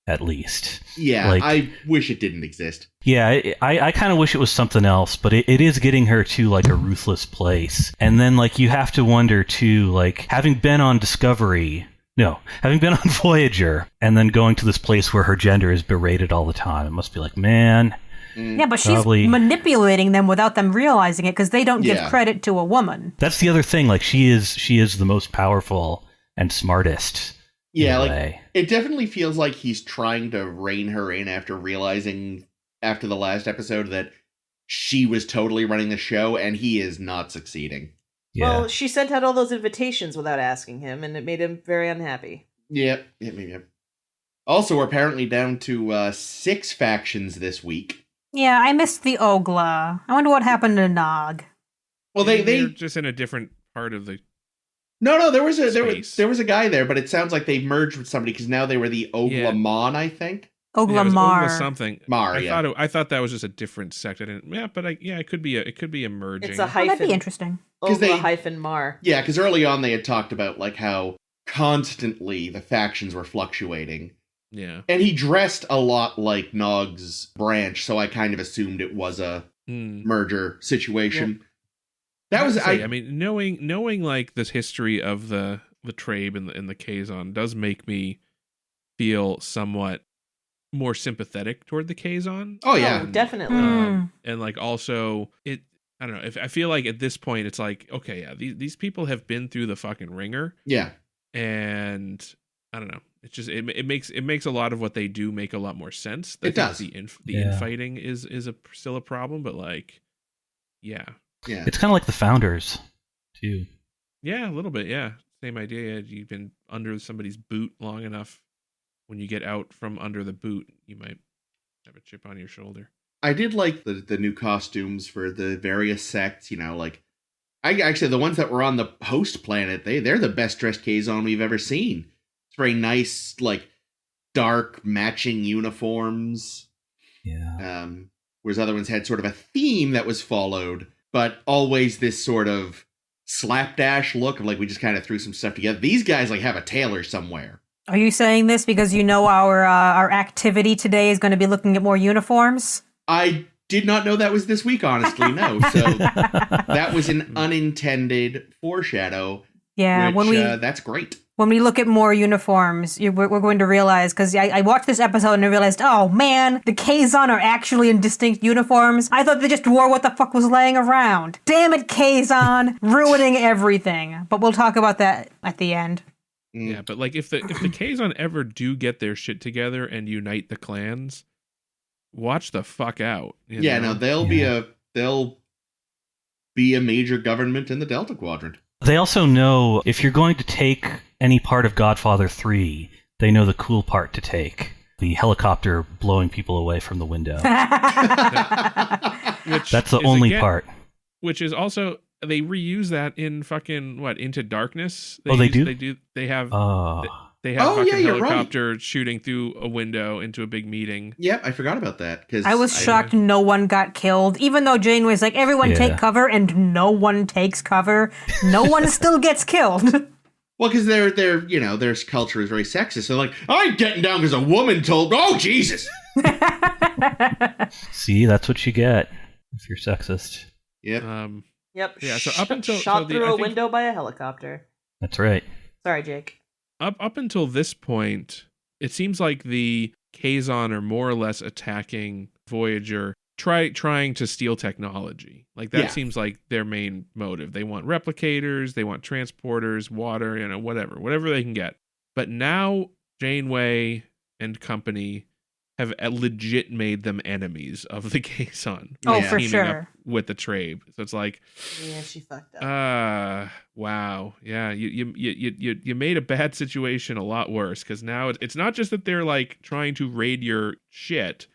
at least. Yeah, Like- I wish it didn't exist. Yeah, I kind of wish it was something else, but it is getting her to like a ruthless place. And then like you have to wonder too, like having been on Voyager and then going to this place where her gender is berated all the time. It must be like, man, Yeah, but she's Probably- manipulating them without them realizing it because they don't give Yeah. credit to a woman. that's the other thing. Like she is the most powerful and smartest. Yeah, in a like way. it definitely feels like he's trying to rein her in after realizing after the last episode that she was totally running the show and he is not succeeding. Yeah. Well, she sent out all those invitations without asking him, and it made him very unhappy. Yep. Also, we're apparently down to 6 factions this week. Yeah, I missed the Ogla. I wonder what happened to Nog. Well, They're they just in a different part of the. no, there was Space. a guy there, but it sounds like they merged with somebody because now they were the Yeah. Oglamon, I think. Yeah, it was Oglamar. Ogla something. Mar, I yeah. thought that was just a different sect. I didn't. Yeah, but it could be a merging. It's a Oh, that'd hyphen. be interesting. 'Cause they- Ogla-Mar. Yeah, because early on they had talked about like how constantly the factions were fluctuating. Yeah. And he dressed a lot like Nog's branch, so I kind of assumed it was a Hmm. merger situation. That was I mean, knowing like this history of the Trabe and the Kazon does make me feel somewhat more sympathetic toward the Kazon. Oh yeah. Oh, definitely. Hmm. And like also I don't know, if I feel like at this point it's like, okay, yeah, these people have been through the fucking ringer, Yeah. and I don't know, it's just it makes a lot of what they do make a lot more sense. I It think does. the Yeah. infighting is still a problem, but like, yeah, Yeah. It's kind of like the Founders, too. yeah, a little bit, yeah, same idea. You've been under somebody's boot long enough. When you get out from under the boot, you might have a chip on your shoulder. I did like the new costumes for the various sects, like I actually the ones that were on the host planet, they're the best dressed Kazon we've ever seen. It's very nice, like dark matching uniforms. Yeah. Whereas other ones had sort of a theme that was followed, but always this sort of slapdash look of like we just kind of threw some stuff together. These guys like have a tailor somewhere. Are you saying this because you know our activity today is going to be looking at more uniforms? I did not know that was this week, honestly. No, so that was an unintended foreshadow. Yeah, which, when that's great. we look at more uniforms, we're going to realize, because I watched this episode and I realized, oh man, the Kazon are actually in distinct uniforms. I thought they just wore what the fuck was laying around. Damn it, Kazon, ruining everything. But we'll talk about that at the end. Yeah, but like if the Kazon ever do get their shit together and unite the clans, watch the fuck out. You Yeah, know? no, they'll be a major government in the Delta Quadrant. They also know if you're going to take any part of Godfather 3, they know the cool part to take. The helicopter blowing people away from the window. Which That's the is, only again, part. Which is also they reuse that in fucking Into Darkness. Oh, they use- do? They do. They have. Oh. They had Oh, fucking yeah, you're helicopter shooting through a window into a big meeting. Yep, I forgot about that. Cause I was shocked no one got killed, even though Janeway's like, everyone Yeah. take cover, and no one takes cover. No one still gets killed. Well, because their their culture is very sexist. So like, I'm getting down because a woman told. Oh, Jesus. See, that's what you get if you're sexist. Yep. Yep. Yeah, so up until- shot so the- through I a think- window by a helicopter. That's right. Sorry, Jake. Up until this point, it seems like the Kazon are more or less attacking Voyager, trying to steal technology. Like that Yeah. seems like their main motive. They want replicators, they want transporters, water, whatever they can get. But now Janeway and company have legit made them enemies of the Kazon. Oh, Yeah. for Teaming up sure. with the Trabe. So it's like, Yeah, she fucked up. wow, yeah, you made a bad situation a lot worse, because now it's not just that they're like trying to raid your shit.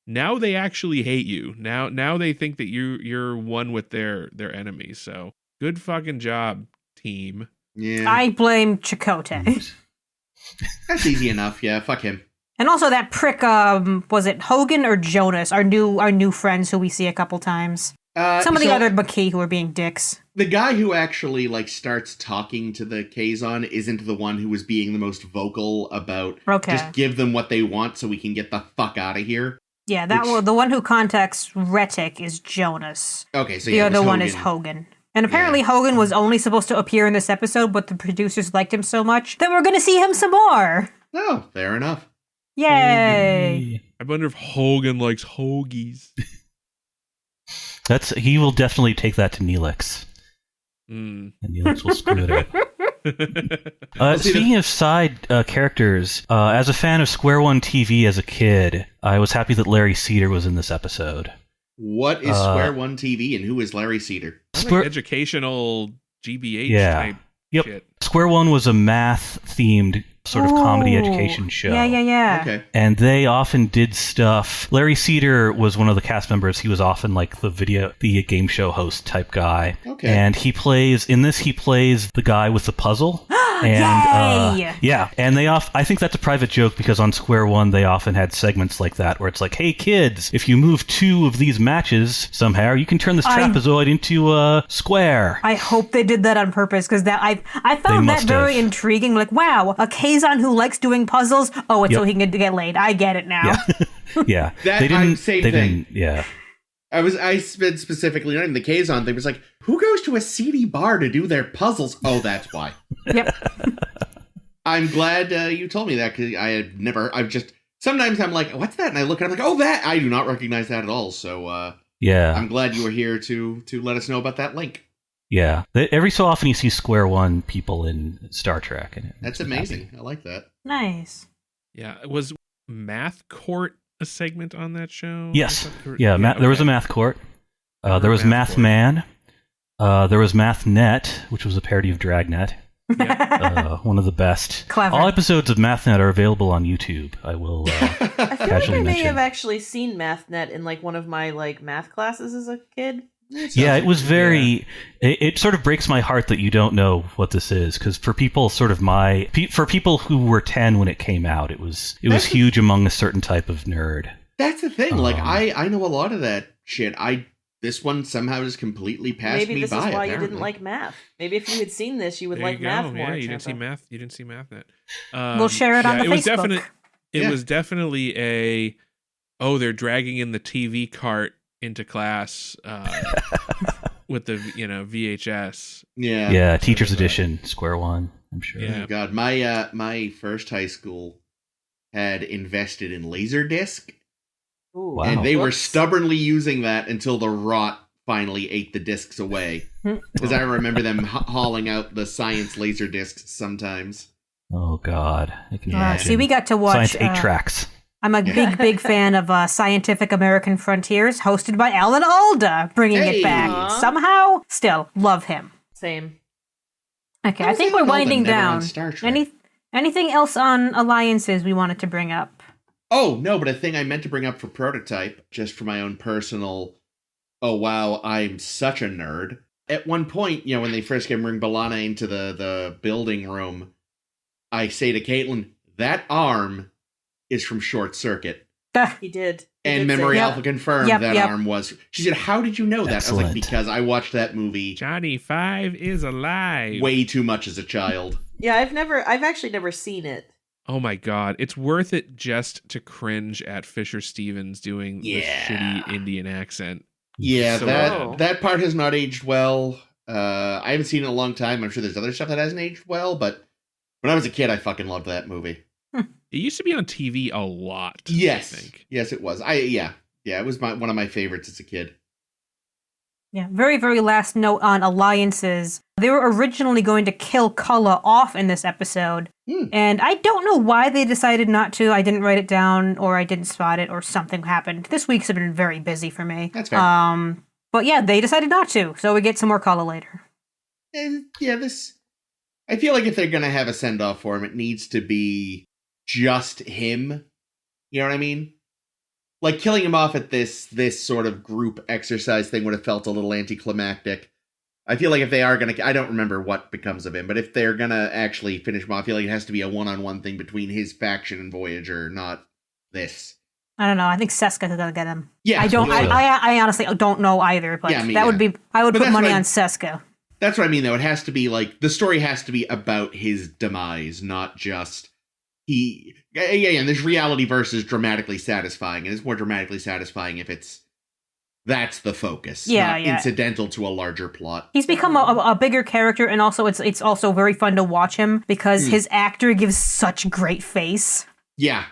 Now they actually hate you. Now they think that you're one with their enemies. So good fucking job, team. Yeah. I blame Chakotay. That's easy enough. Yeah, fuck him. And also that prick, was it Hogan or Jonas, our new friends who we see a couple times. Some of the So other Maquis who are being dicks. the guy who actually like starts talking to the Kazon isn't the one who was being the most vocal about Okay. just give them what they want so we can get the fuck out of here. Yeah, that Which- one, the one who contacts Retic is Jonas. Okay, so The yeah, it other was one is Hogan. And apparently Hogan was only supposed to appear in this episode, but the producers liked him so much that we're going to see him some more. Oh, fair enough. Yay! I wonder if Hogan likes hoagies. He will definitely take that to Neelix. Mm. And Neelix will screw it up. See, Speaking of side characters, as a fan of Square One TV as a kid, I was happy that Larry Cedar was in this episode. What is Square One TV and who is Larry Cedar? Like educational GBH type Yep. shit. Square One was a math-themed sort of comedy education show. Yeah. Okay. And they often did stuff. Larry Cedar was one of the cast members. He was often like the game show host type guy. Okay. And he plays the guy with the puzzle. And Yay! yeah, and I think that's a private joke because on Square One they often had segments like that where it's like, hey kids, if you move 2 of these matches somehow, you can turn this trapezoid into a square. I hope they did that on purpose, because I They found that must very have. intriguing. Like, wow, a Kazon who likes doing puzzles. Oh, it's so Yep. he can get laid. I get it now. Yeah. Yeah. Same thing. Yeah. I spent specifically not in the Kazon thing. It was like, who goes to a seedy bar to do their puzzles? Oh, that's why. Yep. I'm glad you told me that, because sometimes I'm like, what's that? And I look and I'm like, oh, that. I do not recognize that at all. So Yeah. I'm glad you were here to let us know about that link. Yeah. Every so often you see Square One people in Star Trek. And That's amazing. I like that. Nice. Yeah, was Math Court a segment on that show? Yes. Yeah, there was a Math Court. There was Math Math Court. Man. There was Math Net, which was a parody of Dragnet. Yeah. One of the best. Clever. All episodes of MathNet are available on YouTube. I will I feel like casually I may mention. have actually seen MathNet in like one of my like math classes as a kid. Yeah, it was very. It sort of breaks my heart that you don't know what this is, because for people for people who were 10 when it came out, it was huge among a certain type of nerd. That's the thing. Like, I know a lot of that shit. This one somehow just completely passed Maybe me this by. is why you apparently. didn't like math. Maybe if you had seen this, you would There like you go. math more. Yeah, you didn't see Trevor. math. You didn't see MathNet. We'll share it on the it was Facebook. Yeah. was definitely they're dragging in the TV cart into class with the VHS. Yeah. Yeah, Teacher's Edition, Square One, I'm sure. Yeah. Oh, God, my first high school had invested in Laserdisc, Ooh, Wow. and they were whoops. stubbornly using that until the rot finally ate the discs away. Because I remember them hauling out the science Laserdiscs sometimes. Oh God, I can Yeah. imagine. See, we got to watch. Science 8 tracks. I'm a big fan of Scientific American Frontiers, hosted by Alan Alda, bringing Hey. it back. Aw. Somehow, still love him. Same. Okay, How I is think Alan we're Alda winding never on down. Star Trek? Anything else on alliances we wanted to bring up? Oh, no, but a thing I meant to bring up for Prototype, just for my own personal, oh wow, I'm such a nerd. At one point, when they first came bring B'Elanna into the building room, I say to Caitlin, that arm is from Short Circuit. He did. He And did say Memory that. Alpha confirmed that arm was. She said, how did you know that? I was Excellent. like, because I watched that movie Johnny Five is alive. way too much as a child. Yeah, I've actually never seen it. Oh my god, it's worth it just to cringe at Fisher Stevens doing the shitty Indian accent. Yeah, So that part has not aged well. I haven't seen it in a long time. I'm sure there's other stuff that hasn't aged well, but when I was a kid, I fucking loved that movie. It used to be on TV a lot. Yes, I think. yes, it was. It was one of my favorites as a kid. Yeah, very, very last note on alliances. They were originally going to kill Cullen off in this episode, and I don't know why they decided not to. I didn't write it down, or I didn't spot it, or something happened. This week's been very busy for me. That's fair. But yeah, they decided not to, so we get some more Cullen later. And yeah, I feel like if they're gonna have a send off for him, it needs to be just him. You know what I mean? Like, killing him off at this sort of group exercise thing would have felt a little anticlimactic. I feel like if they are gonna, I don't remember what becomes of him, but if they're gonna actually finish him off, I feel like it has to be a one-on-one thing between his faction and Voyager, not this. I don't know. I think Seska's gonna get him. Yeah, I don't. totally. I honestly don't know either. But would be. I would But put that's money what on Seska. That's what I mean, though. It has to be like, the story has to be about his demise, not just and there's reality versus dramatically satisfying, and it's more dramatically satisfying if that's the focus, not incidental to a larger plot. He's become a bigger character, and also it's also very fun to watch him because his actor gives such great face. Yeah.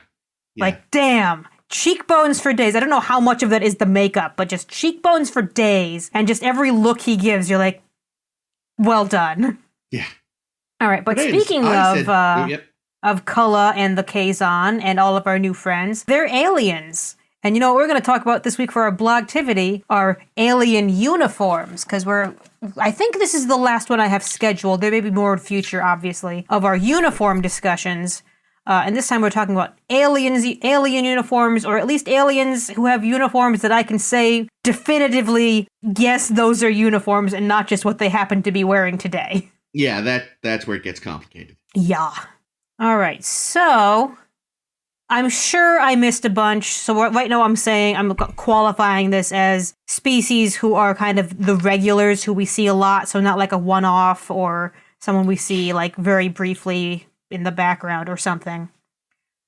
Like, damn. Cheekbones for days. I don't know how much of that is the makeup, but just cheekbones for days. And just every look he gives, you're like, well done. Yeah. All right, but speaking of Cullen and the Kazon and all of our new friends, they're aliens. And you know what we're going to talk about this week for our blogtivity are alien uniforms, because I think this is the last one I have scheduled. There may be more in the future, obviously, of our uniform discussions. And this time we're talking about alien uniforms, or at least aliens who have uniforms that I can say definitively, yes, those are uniforms and not just what they happen to be wearing today. Yeah, that's where it gets complicated. Yeah. All right, so I'm sure I missed a bunch. So right now I'm qualifying this as species who are kind of the regulars who we see a lot, so not like a one-off or someone we see like very briefly in the background or something.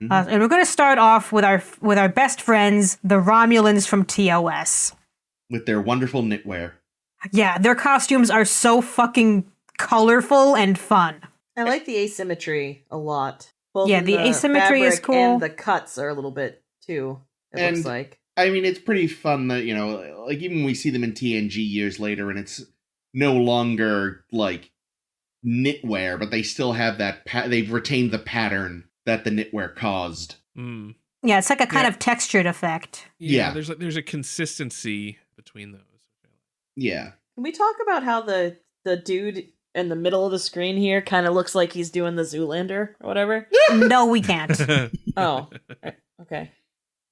Mm-hmm. And we're going to start off with our best friends, the Romulans from TOS. With their wonderful knitwear. Yeah, their costumes are so fucking colorful and fun. I like the asymmetry a lot. Both yeah, the asymmetry is cool. And the cuts are a little bit, too, looks like. I mean, it's pretty fun that, like, even when we see them in TNG years later, and it's no longer, like, knitwear, but they still have that, they've retained the pattern that the knitwear caused. Mm. Yeah, it's like a kind of textured effect. Yeah, there's a consistency between those. Yeah. Can we talk about how the dude in the middle of the screen here kind of looks like he's doing the Zoolander or whatever? No, we can't. Oh, okay.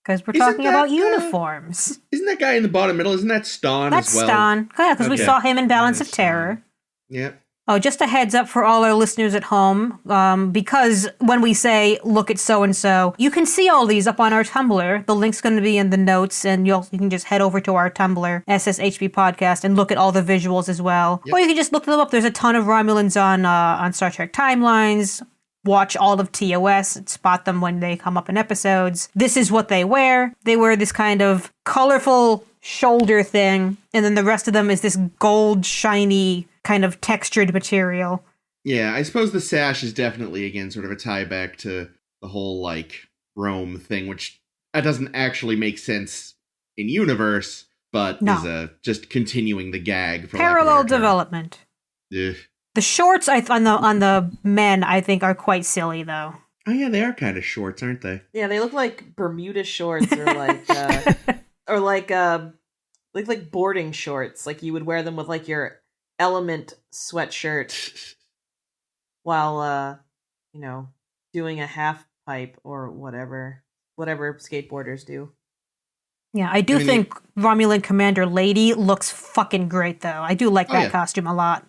Because we're talking about uniforms. Isn't that guy in the bottom middle, isn't that Stonn as well? That's Stonn. Yeah, because we saw him in Balance of Terror. Yeah. Oh, just a heads up for all our listeners at home, because when we say, look at so-and-so, you can see all these up on our Tumblr. The link's going to be in the notes, and you can just head over to our Tumblr, SSHB Podcast, and look at all the visuals as well. Yep. Or you can just look them up. There's a ton of Romulans on Star Trek Timelines. Watch all of TOS and spot them when they come up in episodes. This is what they wear. They wear this kind of colorful shoulder thing, and then the rest of them is this gold, shiny, kind of textured material. Yeah, I suppose the sash is definitely, again, sort of a tie back to the whole, like, Rome thing, which that doesn't actually make sense in universe, but is just continuing the gag. For parallel development. Ugh. The shorts on the men, I think, are quite silly, though. Oh yeah, they are kind of shorts, aren't they? Yeah, they look like Bermuda shorts, or like like boarding shorts. Like you would wear them with like your Element sweatshirt while doing a half pipe or whatever skateboarders do. Yeah, I think Romulan Commander Lady looks fucking great, though. I do like that costume a lot.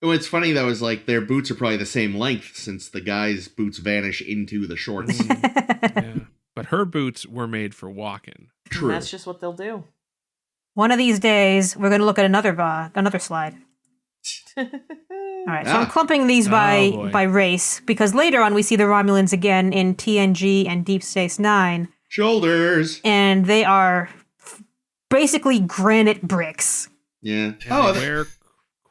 What's funny, though, is like their boots are probably the same length since the guy's boots vanish into the shorts. Yeah. But her boots were made for walking. True. And that's just what they'll do. One of these days, we're going to look at another slide. All right, so I'm clumping these by race, because later on we see the Romulans again in TNG and Deep Space Nine. Shoulders. And they are basically granite bricks. Yeah. And they wear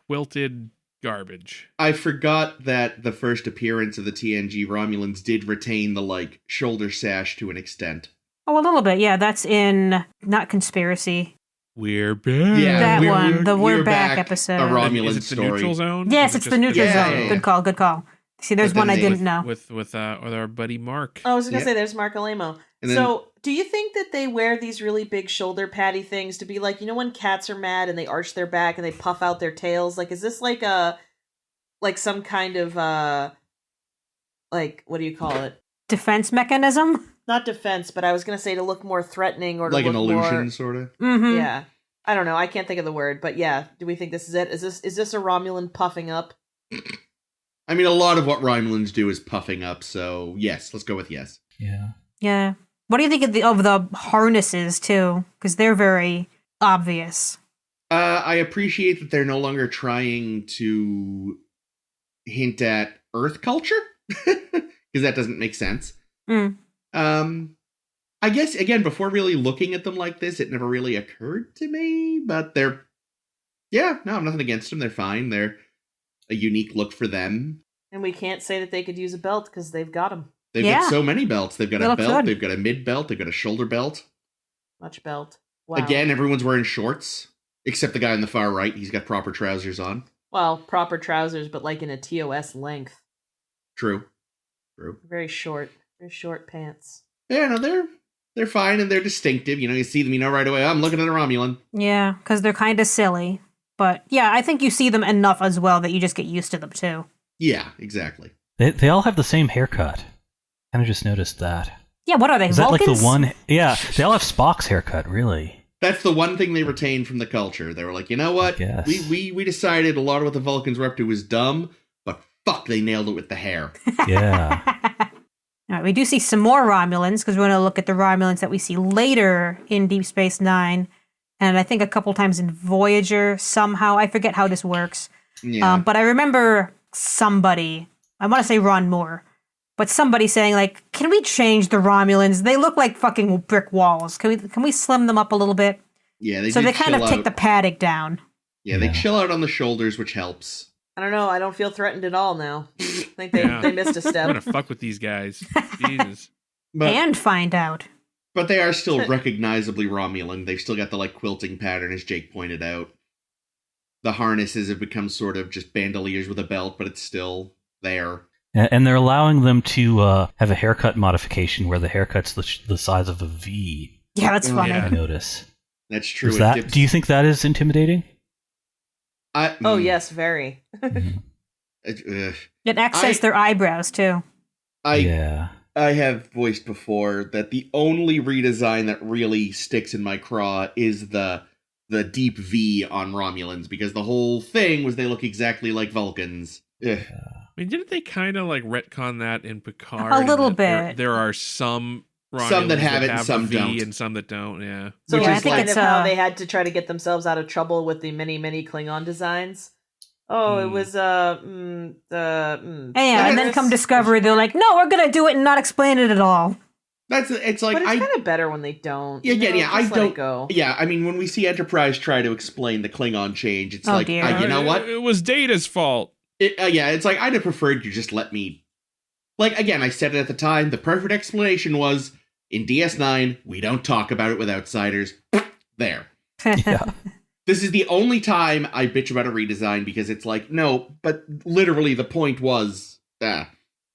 quilted garbage. I forgot that the first appearance of the TNG Romulans did retain the, like, shoulder sash to an extent. Oh, a little bit, yeah. That's in, not Conspiracy. We're back. Yeah, That one, the We're Back episode. A Romulan Is it the story. neutral zone? Yes, Is it it's the just- neutral zone. Yeah. Good call. See, there's But one then I they- didn't know. With our buddy Mark. I was going to Yeah. say, there's Mark Alemo. And then- So, do you think that they wear these really big shoulder patty things to be like, you know when cats are mad and they arch their back and they puff out their tails? Like, is this like some kind of, like, what do you call it? Defense mechanism? Not defense, but I was going to say to look more threatening or to Like look an illusion, more... sort of. Mm-hmm. Yeah. I don't know. I can't think of the word, but yeah. Do we think this is it? Is this a Romulan puffing up? I mean, a lot of what Romulans do is puffing up, so yes, let's go with yes. Yeah. Yeah. What do you think of the harnesses, too? Because they're very obvious. I appreciate that they're no longer trying to hint at Earth culture, because that doesn't make sense. Mm. I guess, again, before really looking at them like this, it never really occurred to me, but I'm nothing against them. They're fine. They're a unique look for them. And we can't say that they could use a belt because they've got them. They've Yeah. got so many belts. They've got They a look belt, good. they've got a mid-belt, they've got a shoulder belt. Much belt. Wow. Again, everyone's wearing shorts, except the guy on the far right. He's got proper trousers on. Well, proper trousers, but like in a TOS length. True. Very short pants. Yeah, no, they're fine and they're distinctive. You know, you see them, you know right away, I'm looking at a Romulan. Yeah, because they're kind of silly. But yeah, I think you see them enough as well that you just get used to them, too. Yeah, exactly. They all have the same haircut. Kind of just noticed that. Yeah, what are they, Is that Vulcans? like the one? Yeah, they all have Spock's haircut, really. That's the one thing they retained from the culture. They were like, you know what? Guess. We decided a lot of what the Vulcans were up to was dumb, but fuck, they nailed it with the hair. Yeah. All right, we do see some more Romulans, because we're going to look at the Romulans that we see later in Deep Space Nine, and I think a couple times in Voyager somehow. I forget how this works. Yeah. But I remember somebody, I want to say Ron Moore, but somebody saying, like, can we change the Romulans? They look like fucking brick walls. Can we slim them up a little bit? Yeah, they So did they kind of chill take out. the padding down. Yeah, they chill out on the shoulders, which helps. I don't know. I don't feel threatened at all now. I think they missed a I'm step. gonna fuck with these guys. Jesus. But And find out. but they are still recognizably Romulan. They've still got the like quilting pattern, as Jake pointed out. The harnesses have become sort of just bandoliers with a belt, but it's still there. And they're allowing them to have a haircut modification where the haircut's the size of a V. Yeah, that's funny. Yeah. I notice. That's true. Is It that? dips- Do you think that is intimidating? Oh, yes, very. Mhm. It accents their eyebrows, too. Yeah. I have voiced before that the only redesign that really sticks in my craw is the deep V on Romulans, because the whole thing was they look exactly like Vulcans. Ugh. I mean, didn't they kind of like retcon that in Picard? A in little that bit. There are some Romulans Some that have it and a some V don't. and some that don't. Yeah. So Which I is think like- of how they had to try to get themselves out of trouble with the many Klingon designs. Oh, it was And then come Discovery, they're like, no, we're going to do it and not explain it at all. It's like But it's kind of better when they don't. Yeah, you know, yeah, I just let it don't. go. Yeah, I mean, when we see Enterprise try to explain the Klingon change, it's Oh, like, dear. you know what? It was Data's fault. Yeah, it's like I'd have preferred you just let me. Like again, I said it at the time. The perfect explanation was in DS9. We don't talk about it with outsiders. There. Yeah. This is the only time I bitch about a redesign because it's like no, but literally the point was.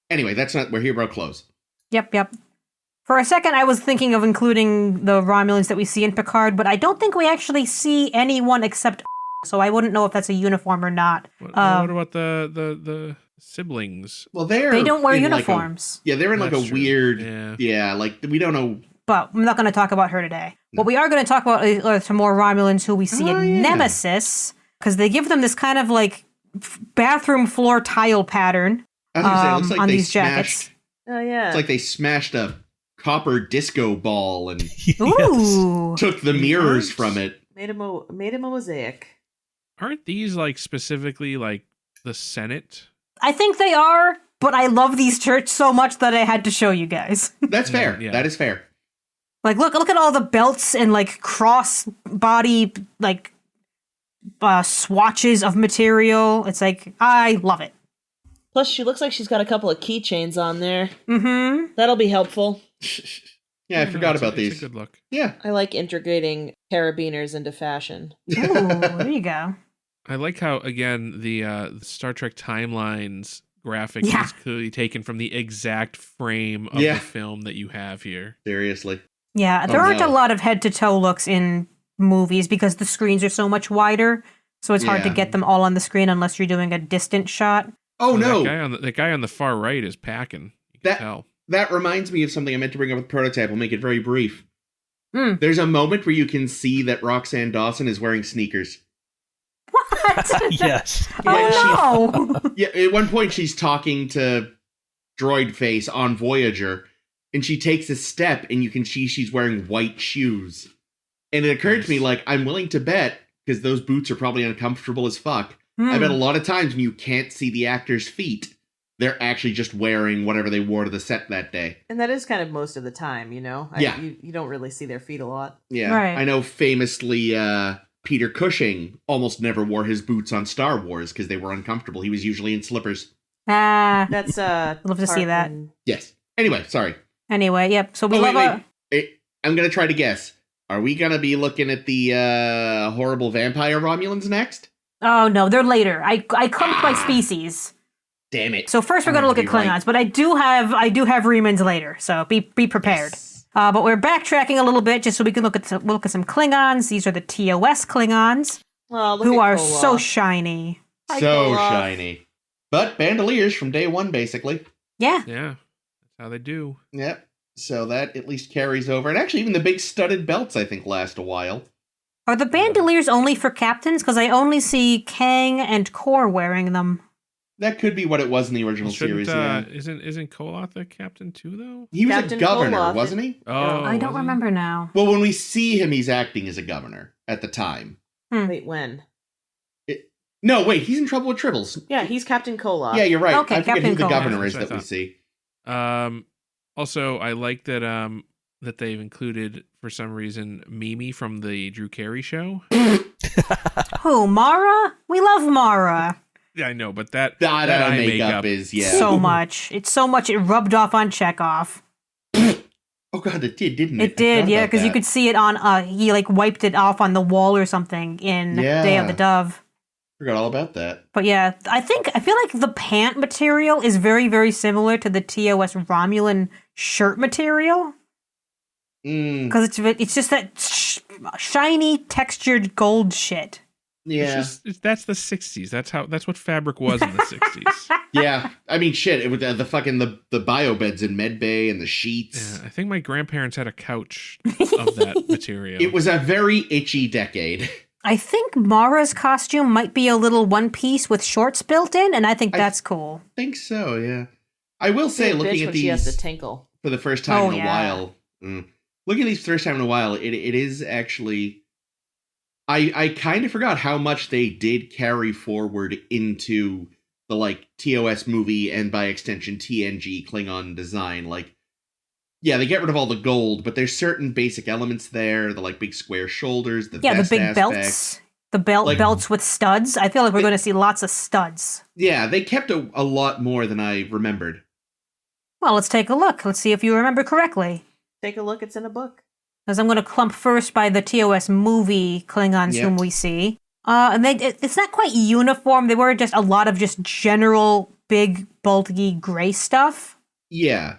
Anyway, that's not. We're here about close. Yep. For a second, I was thinking of including the Romulans that we see in Picard, but I don't think we actually see anyone except so I wouldn't know if that's a uniform or not. What about the siblings? Well, They don't wear in like uniforms. they're in like That's a true. weird. Yeah, like we don't know. But I'm not going to talk about her today. What we are going to talk about are some more Romulans who we see in yeah. Nemesis, because they give them this kind of like bathroom floor tile pattern I was gonna say, it looks like on they these jackets. smashed. Oh yeah. It's like they smashed a copper disco ball and Yes. Ooh. took the mirrors What? from it. made him a mosaic. Aren't these like specifically like the Senate? I think they are, but I love these shirts so much that I had to show you guys. That's fair. Yeah. That is fair. Like, look at all the belts and like cross body like swatches of material. It's like, I love it. Plus, she looks like she's got a couple of keychains on there. Mm-hmm. That'll be helpful. Yeah, I forgot It's a- about these. It's a good look. Yeah. I like integrating carabiners into fashion. Ooh, there you go. I like how again the Star Trek timelines graphic Yeah. is clearly taken from the exact frame of Yeah. the film that you have here. Seriously. Yeah, there Oh, aren't no. a lot of head-to-toe looks in movies because the screens are so much wider, so it's hard to Yeah. get them all on the screen unless you're doing a distant shot. Oh, no. That guy on the far right is packing. You can That- tell. That reminds me of something I meant to bring up with Prototype. I'll make it very brief. Hmm. There's a moment where you can see that Roxanne Dawson is wearing sneakers. What? Yes. Oh no! Yeah, at one point she's talking to Droid Face on Voyager, and she takes a step, and you can see she's wearing white shoes. And it occurred to me, like, I'm willing to bet, because those boots are probably uncomfortable as fuck, I bet a lot of times when you can't see the actor's feet, they're actually just wearing whatever they wore to the set that day. And that is kind of most of the time, you know? Yeah. You don't really see their feet a lot. Yeah. Right. I know famously Peter Cushing almost never wore his boots on Star Wars because they were uncomfortable. He was usually in slippers. That's love to see that. Tarkin. Yes. Anyway, sorry. Anyway, yep. So we Oh, love wait. I'm going to try to guess. Are we going to be looking at the horrible vampire Romulans next? Oh no, they're later. I clumped by species. Damn it. So first we're going to look at You're right. Klingons, but I do have Remans later. So be prepared. Yes. But we're backtracking a little bit just so we can look at some Klingons. These are the TOS Klingons, Well, look who at are Koloth. so shiny. Hi, So Koloth. shiny. But bandoliers from day one, basically. Yeah. Yeah, that's how they do. Yep. So that at least carries over. And actually, even the big studded belts, I think, last a while. Are the bandoliers only for captains? Because I only see Kang and Kor wearing them. That could be what it was in the original Well, shouldn't, series, yeah. Isn't Koloth the captain too though? He was Captain a governor, Koloth. wasn't he? Oh, I don't was he? remember now. Well, when we see him, he's acting as a governor at the time. Wait, when? No, wait, he's in trouble with Tribbles. Yeah, he's Captain Koloth. Yeah, you're right. Okay, I forget Captain who the Koloth. governor is That's that what we I see. Also, I like that that they've included for some reason Mimi from the Drew Carey show. Who, Mara? We love Mara Yeah, I know, but that That eye makeup is, yeah. so much. It's so much it rubbed off on Chekhov. Oh, God, it did, didn't it? It did, I forgot yeah, about because you that. could see it on, he like wiped it off on the wall or something in Day of the Yeah. Dove. Forgot all about that. But yeah, I feel like the pant material is very, very similar to the TOS Romulan shirt material. Because it's just that shiny, textured gold shit. Yeah. That's the 60s. That's what fabric was in the 60s. Yeah. I mean, shit, it was the fucking, the bio beds in Medbay and the sheets. Yeah, I think my grandparents had a couch of that material. It was a very itchy decade. I think Mara's costume might be a little one piece with shorts built in, and I think that's cool. I think so, yeah. I will say, Big bitch looking at when she has to these tinkle. for the first time Oh, in a yeah. while, looking at these first time in a while, it is actually, I kind of forgot how much they did carry forward into the, like, TOS movie and by extension TNG Klingon design. Like, yeah, they get rid of all the gold, but there's certain basic elements there, the, like, big square shoulders, the Yeah, the vest big aspect. belts. The Like- belts with studs. I feel like we're going to see lots of studs. Yeah, they kept a lot more than I remembered. Well, let's take a look. Let's see if you remember correctly. Take a look, it's in a book. Because I'm going to clump first by the TOS movie Klingons Yep. whom we see. And it's not quite uniform. They were just a lot of just general big, bulky gray stuff. Yeah.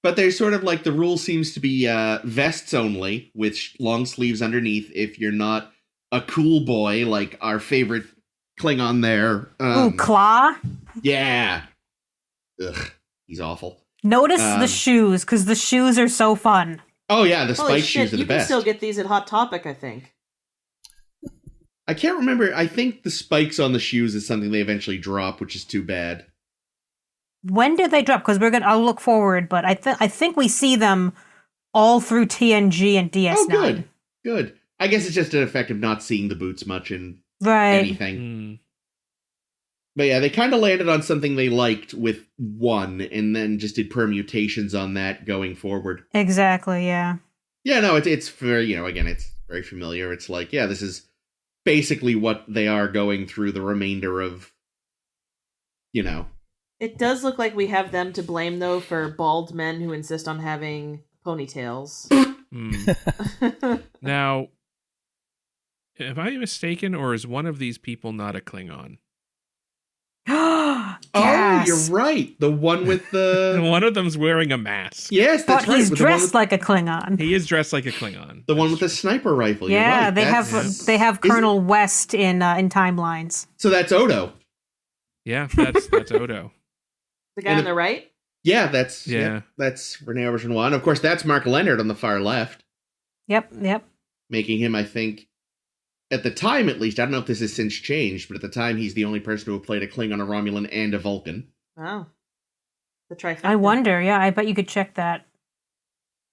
But there's sort of like the rule seems to be vests only with long sleeves underneath if you're not a cool boy like our favorite Klingon there. Ooh, Claw. Yeah. Ugh, he's awful. Notice Um, the shoes, because the shoes are so fun. Oh yeah, the Holy spike shit, shoes are the you can best. still get these at Hot Topic, I think. I can't remember. I think the spikes on the shoes is something they eventually drop, which is too bad. When did they drop? Because I'll look forward, but I think we see them all through TNG and DS9. Oh, good. Good. I guess it's just an effect of not seeing the boots much in anything. But yeah, they kind of landed on something they liked with 1 and then just did permutations on that going forward. Exactly, yeah. Yeah, no, it's very, again, it's very familiar. It's like, yeah, this is basically what they are going through the remainder of, It does look like we have them to blame, though, for bald men who insist on having ponytails. Now, am I mistaken, or is one of these people not a Klingon? Oh, you're right. The one with the... One of them's wearing a mask. Yes, that's but right. he's dressed like a Klingon. He is dressed like a Klingon. The one with the sniper rifle. You're Yeah, right. they have Colonel West in timelines. So that's Odo. Yeah, that's Odo. The guy on the right? Yeah, that's Rene Auberjonois. 1. Of course, that's Mark Leonard on the far left. Yep. Making him, I think, at the time at least, I don't know if this has since changed, but at the time he's the only person who have played a Klingon, a Romulan, and a Vulcan. Oh. The trifecta. I wonder, yeah, I bet you could check that.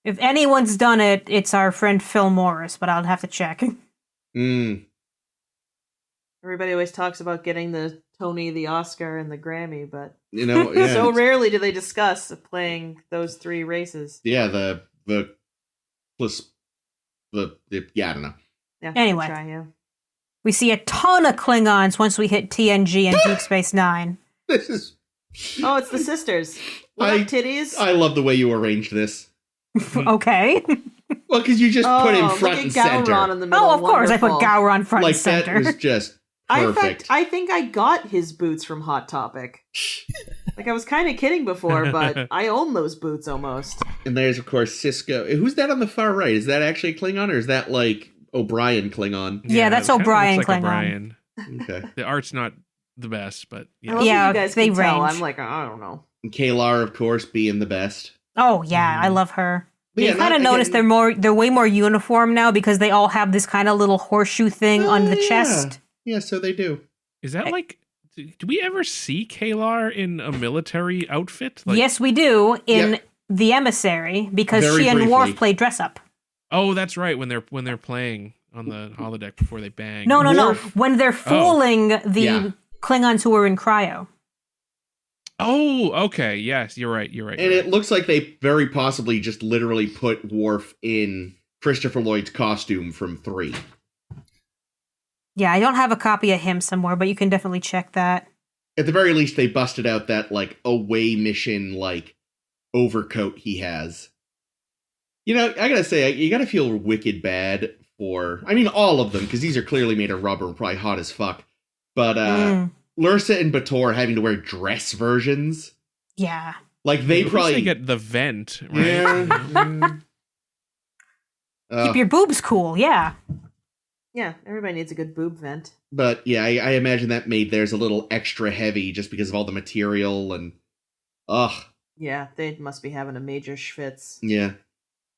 If anyone's done it, it's our friend Phil Morris, but I'll have to check. Everybody always talks about getting the Tony, the Oscar, and the Grammy, but Yeah, so rarely do they discuss playing those 3 races. Yeah, the plus I don't know. Yeah. Anyway. Try, yeah. We see a ton of Klingons once we hit TNG and Deep Space Nine. This is... Oh, it's the sisters. What up, titties? I love the way you arranged this. Okay. Well, because you just put him front look and at Gowron center. in the middle. Of course, I put Wonderful. Gowron front Like, and center. that was just In perfect. fact, I think I got his boots from Hot Topic. Like, I was kind of kidding before, but I own those boots almost. And there's, of course, Cisco. Who's that on the far right? Is that actually Klingon, or is that, like, O'Brien Klingon? Yeah, that's it kinda O'Brien looks like Klingon. O'Brien. Okay. The art's not the best, but I love Yeah, that you guys they can tell. range. I'm like, I don't know. And Kalar, of course, being the best. Oh yeah, I love her. But You yeah, kind of not- notice again- they're way more uniform now because they all have this kind of little horseshoe thing on the yeah. chest. Yeah, so they do. is that like? Do we ever see Kalar in a military outfit? Like, Yes, we do in Yep. The Emissary because Very she and briefly. Worf play dress up. Oh, that's right. When they're playing on the holodeck before they bang. No. Worf- When they're fooling the Yeah. Klingons who are in cryo. Oh, okay. Yes, you're right. You're right. And it looks like they very possibly just literally put Worf in Christopher Lloyd's costume from 3. Yeah, I don't have a copy of him somewhere, but you can definitely check that. At the very least, they busted out that, like, away mission, like, overcoat he has. I gotta say, you gotta feel wicked bad for... I mean, all of them, because these are clearly made of rubber and probably hot as fuck. But, Lursa and Bator having to wear dress versions. Yeah. Like, they At least probably... they get the vent, right? Yeah. Keep your boobs cool, yeah. Yeah, everybody needs a good boob vent. But, yeah, I imagine that made theirs a little extra heavy just because of all the material and... Ugh. Yeah, they must be having a major schwitz. Yeah.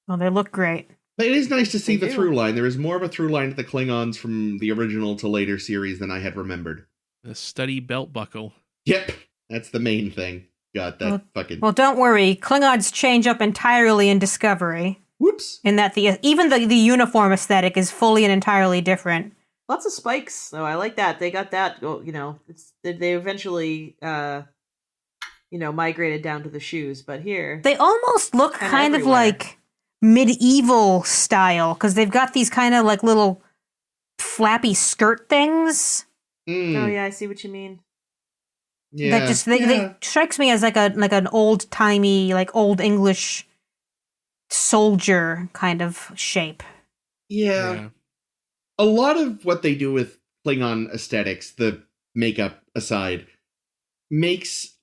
Well, they look great. But it is nice to see They the do. through line. There is more of a through line to the Klingons from the original to later series than I had remembered. The study belt buckle. Yep, that's the main thing. Got that fucking... Well, don't worry. Klingons change up entirely in Discovery. Whoops. In that even the uniform aesthetic is fully and entirely different. Lots of spikes, so I like that. They got that. They eventually, migrated down to the shoes, but here They almost look Kinda kind of everywhere. like medieval style because they've got these kind of like little flappy skirt things Mm, Oh yeah, I see what you mean. yeah. that just they strikes me as like an old timey like old English soldier kind of shape. Yeah. A lot of what they do with Klingon aesthetics, the makeup aside, makes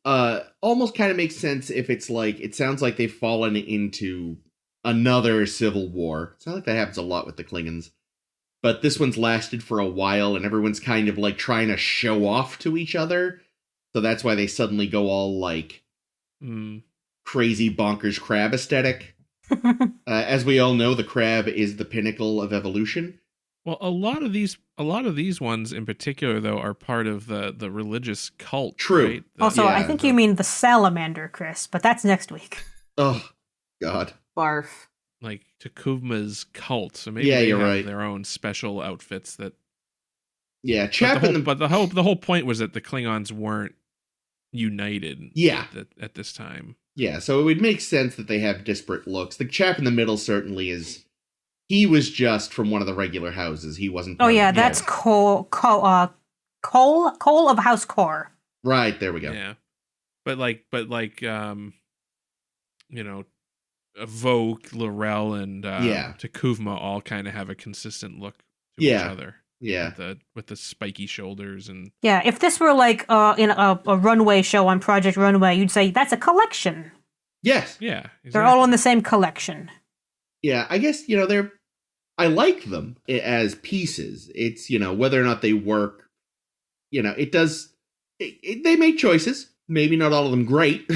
almost kind of makes sense if it's like it sounds like they've fallen into another civil war. It sounds like that happens a lot with the Klingons. But this one's lasted for a while and everyone's kind of like trying to show off to each other. So that's why they suddenly go all like crazy bonkers crab aesthetic. As we all know, the crab is the pinnacle of evolution. Well, a lot of these A lot of these ones in particular, though, are part of the religious cult. True. Right? Also, Yeah, I think you mean the salamander, Chris, but that's next week. Oh, God. Barf. Like Takuvma's cult. So maybe Yeah, they you're have right. their own special outfits that. Yeah, But the whole point was that the Klingons weren't united. Yeah. At this time. Yeah, so it would make sense that they have disparate looks. The chap in the middle certainly is. He was just from one of the regular houses. He wasn't. Oh yeah, part of- that's Cole of House Core. Right, there we go. Yeah. But Vogue, Laurel, and Takuvma all kind of have a consistent look to each other. Yeah. With the spiky shoulders and Yeah, if this were like in a runway show on Project Runway, you'd say that's a collection. Yes. yeah, They're all in the same collection. Yeah, I guess, I like them as pieces. It's, whether or not they work, it does, they make choices. Maybe not all of them great,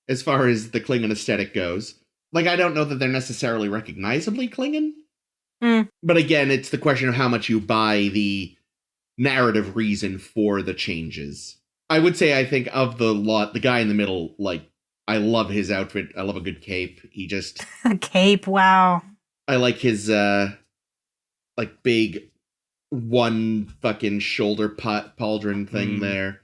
as far as the Klingon aesthetic goes. Like, I don't know that they're necessarily recognizably Klingon. But again, it's the question of how much you buy the narrative reason for the changes. I would say, I think, of the lot, the guy in the middle, like, I love his outfit. I love a good cape. He just... Cape, wow. I like his, big one fucking shoulder pauldron thing there.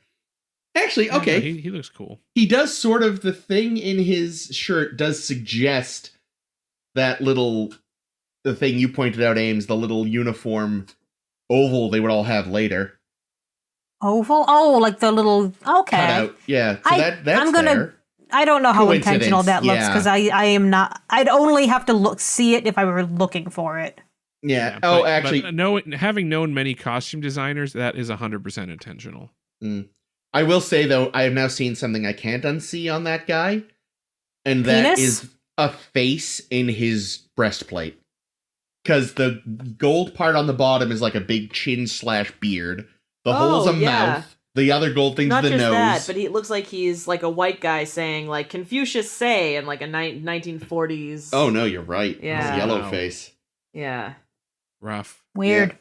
Actually, okay. Yeah, he looks cool. He does sort of, the thing in his shirt does suggest that the thing you pointed out, Ames, the little uniform oval they would all have later. Oval? Oh, like the little... Okay. Cut out. Yeah, so that's there. I don't know how Coincidence, intentional that looks, because I am not... I'd only have to see it if I were looking for it. Yeah. But having known many costume designers, that is 100% intentional. I will say, though, I have now seen something I can't unsee on that guy, and that Penis? is a face in his breastplate. Because the gold part on the bottom is like a big chin/beard. The hole's a mouth. The other gold thing's Not the just nose. that, but he looks like he's like a white guy saying like Confucius say in like a 1940s. Oh, no, you're right. Yeah. His yellow Wow. face. Yeah. Rough. Weird.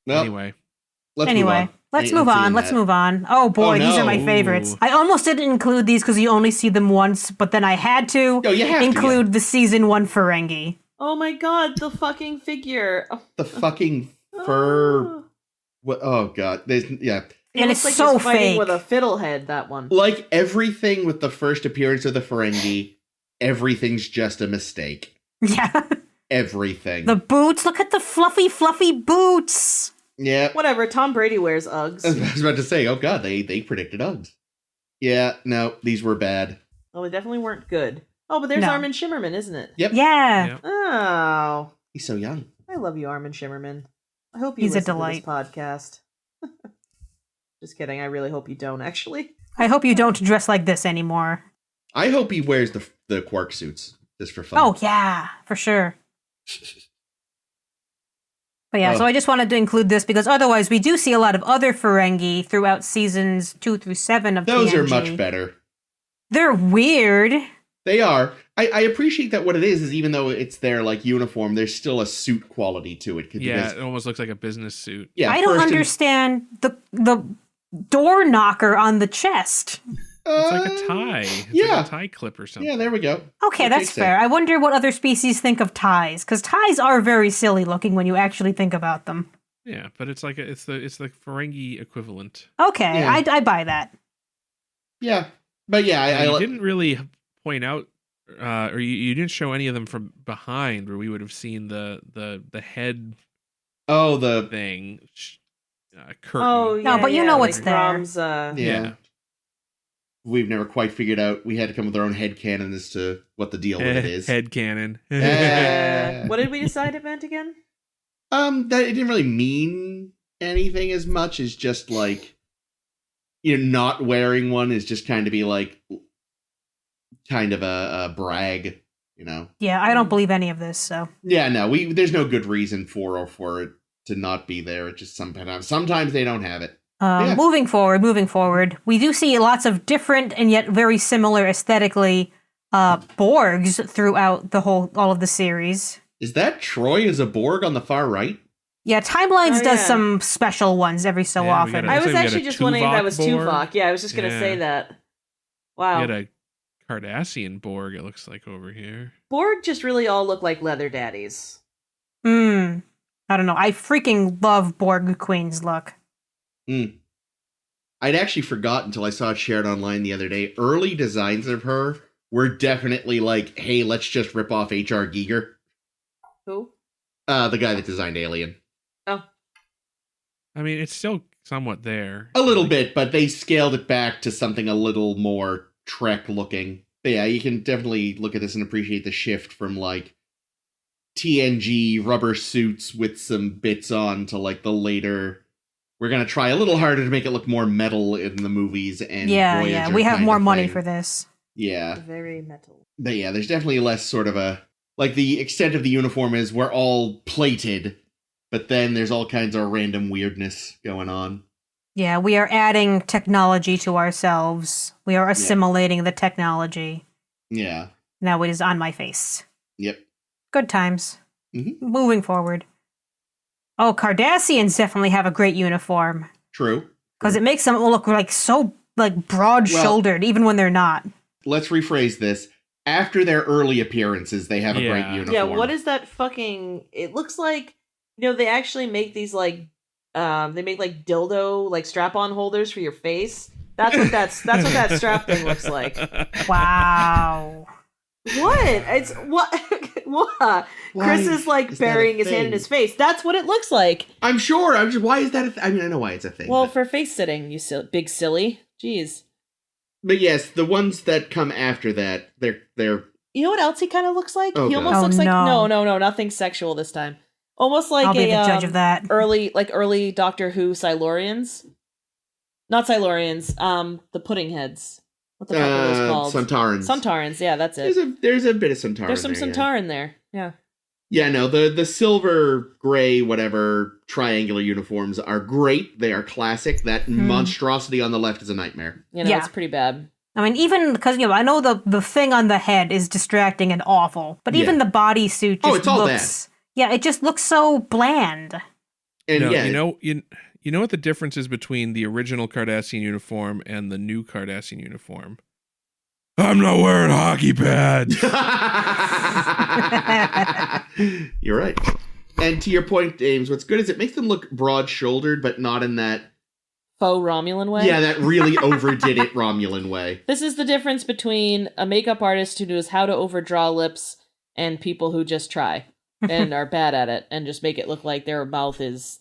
Well, Anyway. let's Anyway, move on. let's Ain't move on. seeing Let's that. move on. Oh boy, Oh, these are no. my favorites. Ooh. I almost didn't include these because you only see them once, but then I had to Oh, you have to, include the season 1 Ferengi. Oh my god, the fucking figure. Oh. The fucking fur. What? Oh, God. He And looks it's like so he's fighting fake. with a fiddlehead, that one. Like everything with the first appearance of the Ferengi, everything's just a mistake. Yeah. Everything. The boots. Look at the fluffy boots. Yeah. Whatever, Tom Brady wears Uggs. I was about to say, oh God, they predicted Uggs. Yeah, no, these were bad. Well, they definitely weren't good. Oh, but there's No. Armin Shimmerman, isn't it? Yep. Yeah. Yep. Oh. He's so young. I love you, Armin Shimmerman. I hope you He's a listen delight. to this podcast. Just kidding. I really hope you don't, actually. I hope you don't dress like this anymore. I hope he wears the Quark suits just for fun. Oh, yeah, for sure. But yeah, so I just wanted to include this because otherwise we do see a lot of other Ferengi throughout seasons 2 through 7 of Those TNG. are much better. They're weird. They are. I appreciate that what it is even though it's their like uniform, there's still a suit quality to it. Yeah, because- it almost looks like a business suit. yeah. I don't first and- understand the door knocker on the chest. It's like a tie. It's yeah. like a tie clip or something. Yeah, there we go. Okay, that's fair. I wonder what other species think of ties, because ties are very silly looking when you actually think about them. Yeah, but it's like it's the Ferengi equivalent. Okay, Yeah. I buy that. Yeah, but yeah, I you didn't really point out, or you didn't show any of them from behind, where we would have seen the head oh the thing. Curtain. Oh, No, yeah, but you yeah, know like what's there. Brahms, yeah. We've never quite figured out. We had to come with our own headcanon as to what the deal with it is. Head cannon. What did we decide it meant again? That it didn't really mean anything as much as just like, not wearing one is just kind of be like, kind of a brag, Yeah, I don't believe any of this, so. Yeah, no, there's no good reason for it to not be there. It just sometimes they don't have it. Yeah. Moving forward, we do see lots of different and yet very similar aesthetically Borgs throughout all of the series. Is that Troy as a Borg on the far right? Yeah, Timelines Oh, does yeah. some special ones every so Yeah, we often. gotta- I Looks was like we got actually a just wondering if that Tuvok was Borg. Tuvok. Yeah, I was just gonna say Yeah. that. We Wow. had a Cardassian Borg, it looks like, over here. Borg just really all look like leather daddies. I don't know. I freaking love Borg Queen's look. I'd actually forgot until I saw it shared online the other day. Early designs of her were definitely like, hey, let's just rip off H.R. Giger. Who? The guy that designed Alien. Oh. I mean, it's still somewhat there. A little bit, but they scaled it back to something a little more Trek looking. But yeah, you can definitely look at this and appreciate the shift from like TNG rubber suits with some bits on to like the later. We're gonna try a little harder to make it look more metal in the movies and Voyager we have kind more of money thing. for this. Yeah, Very metal. but yeah, there's definitely less sort of a like the extent of the uniform is we're all plated, but then there's all kinds of random weirdness going on. Yeah, we are adding technology to ourselves. We are assimilating the technology. Yeah. Now it is on my face. Like Good times. Mhm. Moving forward. Oh, Cardassians definitely have a great uniform. True. Because it makes them look like so like broad-shouldered, even when they're not. Let's rephrase this. After their early appearances, they have a great Yeah. uniform. Yeah, what is that fucking... It looks like, they actually make these, like, they make, like, dildo, like, strap-on holders for your face. That's what that's what that strap thing looks like. Wow. What? It's... What? What? Chris is, like, is that a burying his hand in thing? his face. That's what it looks like. I'm sure. I'm just. Why is that? I mean, I know why it's a thing. Well, but, for face sitting, you big silly. Jeez. but yes, the ones that come after that, they're. You know what else he kind of looks like? Oh, He God. almost Oh, looks like... no. No, nothing sexual this time. Almost like I'll be a the judge of that. early Doctor Who Silurians. Not Silurians, the pudding heads. What the fuck are those called? Suntarans. Suntarans, yeah, that's it. There's a bit of Suntar. There's some in there, Suntar in there. Yeah. Yeah, no, the silver, gray, whatever triangular uniforms are great. They are classic. That monstrosity on the left is a nightmare. Yeah. It's pretty bad. I mean, even because I know the thing on the head is distracting and awful, but even the bodysuit just it's all looks. Yeah, it just looks so bland. And No, yeah, you know what the difference is between the original Cardassian uniform and the new Cardassian uniform? I'm not wearing hockey pads. You're right. And to your point, Ames, what's good is it makes them look broad-shouldered, but not in that, Faux Romulan way. yeah, that really overdid it Romulan way. This is the difference between a makeup artist who knows how to overdraw lips and people who just try and are bad at it and just make it look like their mouth is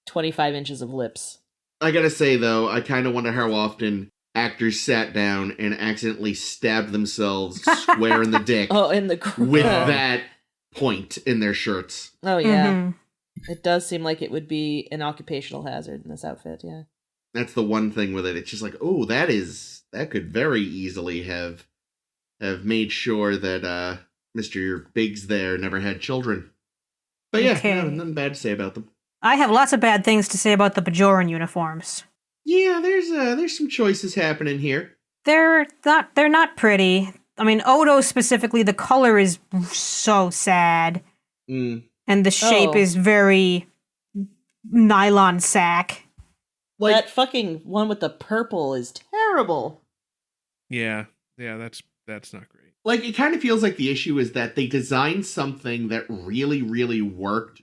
25 inches of lips. I gotta say, though, I kind of wonder how often actors sat down and accidentally stabbed themselves square in the dick Oh, in the with that point in their shirts. Oh yeah. Mhm. It does seem like it would be an occupational hazard in this outfit, yeah. That's the one thing with it. It's just like, oh, that could very easily have made sure that Mr. Biggs there never had children. But yeah, Okay. no, nothing bad to say about them. I have lots of bad things to say about the Bajoran uniforms. Yeah, there's some choices happening here. They're not pretty. I mean, Odo specifically, the color is so sad, Mm. and the shape Oh. is very nylon sack. Like, That fucking one with the purple is terrible. yeah, that's not great. like it kind of feels like the issue is that they designed something that really, really worked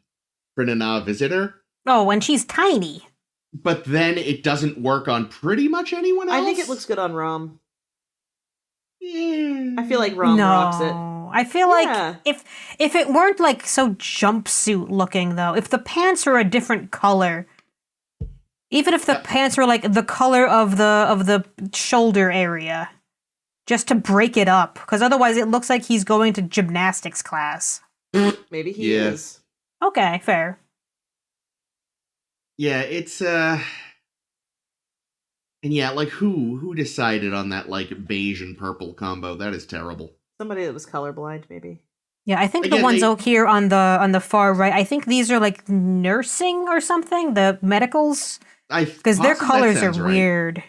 for Nana Visitor, Oh, and she's tiny. but then it doesn't work on pretty much anyone else. I think it looks good on Rom. Yeah. I feel like Rom rocks it. I feel Yeah. like if it weren't like so jumpsuit looking though, if the pants were a different color, even if the pants were like the color of the shoulder area, just to break it up, because otherwise it looks like he's going to gymnastics class. Maybe he Yeah. is. Okay, fair. Yeah, it's and yeah, like who decided on that like beige and purple combo? That is terrible. Somebody that was colorblind, maybe. Yeah, I think Again, the ones they- out here on the far right, I think these are like nursing or something, the medicals, because their colors are weird.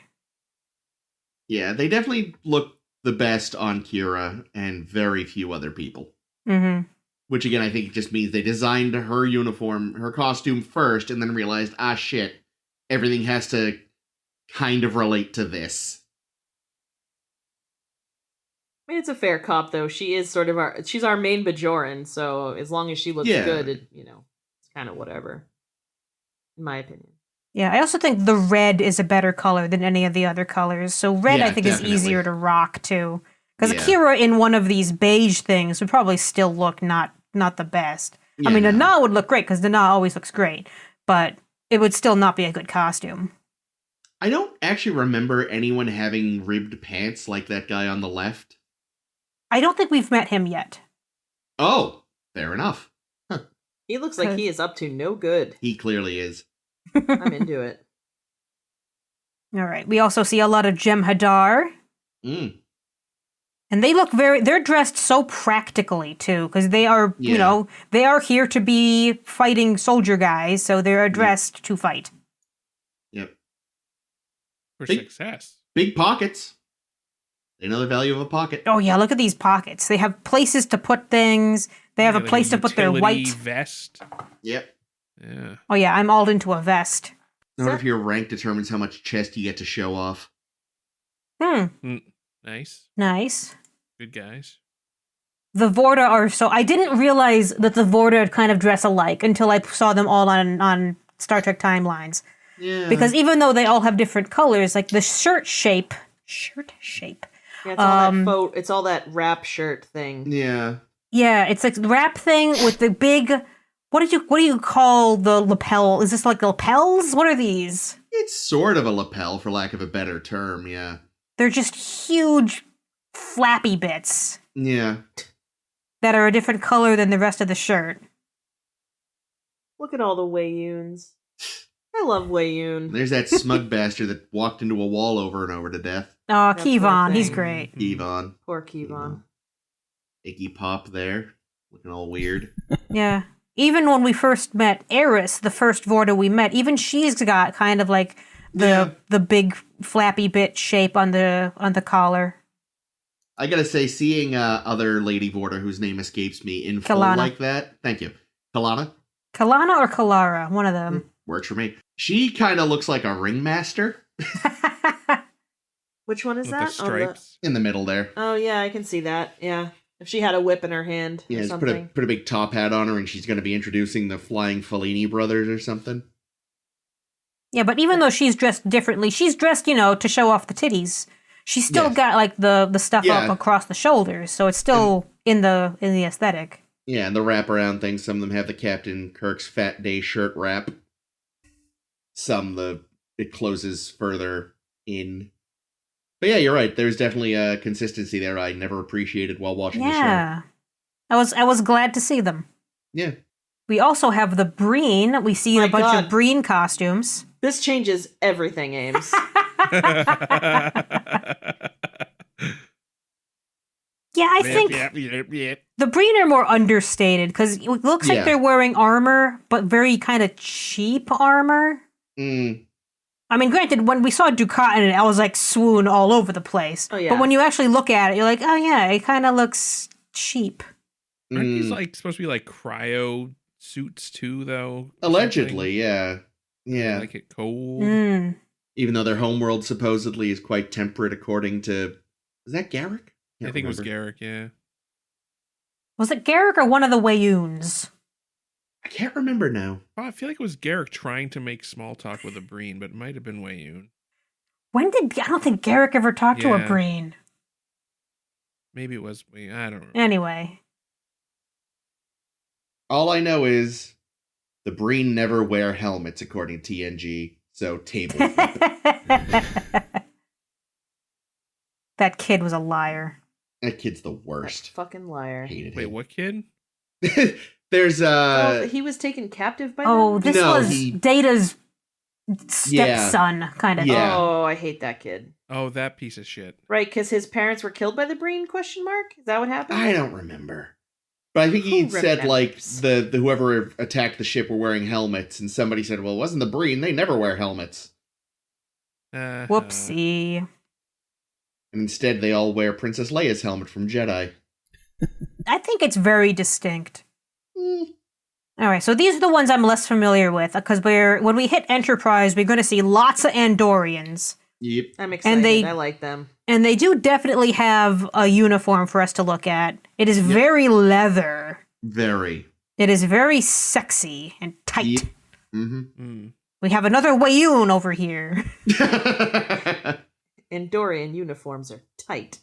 Yeah, they definitely look the best on Kira and very few other people. Mm-hmm. Which again, I think just means they designed her uniform, her costume first, and then realized, shit, everything has to kind of relate to this. I mean, it's a fair cop, though. She is sort of she's our main Bajoran, so as long as she looks good, it's kind of whatever, in my opinion. Yeah, I also think the red is a better color than any of the other colors. So red, Yeah, I think, definitely. is easier to rock, too. Because Yeah. Akira in one of these beige things would probably still look not the best. Yeah, I mean, no. Nana would look great, because Nana always looks great. But it would still not be a good costume. I don't actually remember anyone having ribbed pants like that guy on the left. I don't think we've met him yet. Oh, fair enough. He looks like he is up to no good. He clearly is. I'm into it. All right. We also see a lot of Jem'Hadar. Mm. And they look they're dressed so practically, too, because they are, they are here to be fighting soldier guys, so they're dressed to fight. Yep. For Big- success. Big pockets. They know the value of a pocket. Oh, yeah, look at these pockets. They have places to put things. They have a like place to put their utility white... vest. Yep. Yeah. Oh, yeah, I'm all into a vest. I wonder if your rank determines how much chest you get to show off. Nice. Nice. Good guys. The Vorta are so... I didn't realize that the Vorta kind of dress alike until I saw them all on Star Trek timelines. Yeah. Because even though they all have different colors, like the shirt shape... Yeah, it's all that it's all that wrap shirt thing. Yeah. Yeah, it's like the wrap thing with the big... What do you call the lapel? Is this like lapels? What are these? It's sort of a lapel, for lack of a better term, yeah. They're just huge flappy bits Yeah. that are a different color than the rest of the shirt. Look at all the Wayuns. I love Wayun. There's that smug bastard that walked into a wall over and over to death. Oh, That poor Kevon, he's thing. great. Yvonne. Poor Kevon. Iggy Pop there. Looking all weird. Yeah. Even when we first met Eris, the first Vorta we met, even she's got kind of like the big flappy bit shape on the collar. I gotta say, seeing other Lady Vorta whose name escapes me in full Kalana. like that. Thank you. Kalana? Kalana or Kalara, one of them. Works for me. She kind of looks like a ringmaster Which one is With that? the stripes. in the middle there. Oh yeah, I can see that. Yeah. If she had a whip in her hand Yeah, or just put something. a big top hat on her and she's going to be introducing the Flying Fellini brothers or something. Yeah, but even though she's dressed differently, she's dressed, to show off the titties. She's still Yes. got like the stuff Yeah. up across the shoulders, so it's still in the aesthetic. Yeah, and the wraparound things. Some of them have the Captain Kirk's Fat Day shirt wrap. Some it closes further in. But yeah, you're right. There's definitely a consistency there I never appreciated while watching the show. Yeah. I was glad to see them. Yeah. We also have the Breen. We see My a bunch God. of Breen costumes. This changes everything, Ames. Yeah, I think the Breen are more understated because it looks like Yeah. they're wearing armor, but very kind of cheap armor. Mm, I mean, granted, when we saw Ducat in it, I was like swoon all over the place. Oh, yeah. But when you actually look at it, you're like, oh yeah, it kind of looks cheap. Aren't these mm. supposed to be like cryo suits too, though? or Allegedly, yeah. something? Yeah. Like it cold. Mm. Even though their homeworld supposedly is quite temperate according to... Is that Garrick? I Can't think it was remember. Garrick, yeah. Was it Garrick or one of the Wayuns? I can't remember now. Well, I feel like it was Garrick trying to make small talk with a Breen, but it might have been Wayun. I don't think Garrick ever talked to a Yeah. Breen. Maybe it was Wayun. I don't know. Anyway. All I know is the Breen never wear helmets according to TNG, so table flip. That kid was a liar. That kid's the worst. Fucking liar. Hated Wait, him. what kid? There's Oh, he was taken captive by Oh, them? this No, was he- Data's stepson, kind of. Yeah. Oh, I hate that kid. Oh, that piece of shit. Right, because his parents were killed by the Breen? Question mark? Is that what happened? I don't remember. But I think he Who said, like, remembers? the whoever attacked the ship were wearing helmets, and somebody said, well, it wasn't the Breen, they never wear helmets. Whoopsie. And instead, they all wear Princess Leia's helmet from Jedi. I think it's very distinct. All right, so these are the ones I'm less familiar with because when we hit Enterprise, we're going to see lots of Andorians. Yep. I'm excited. I like them. And they do definitely have a uniform for us to look at. It is very leather. Very. It is very sexy and tight. Yep. Mm-hmm. We have another Wayoon over here. Andorian uniforms are tight.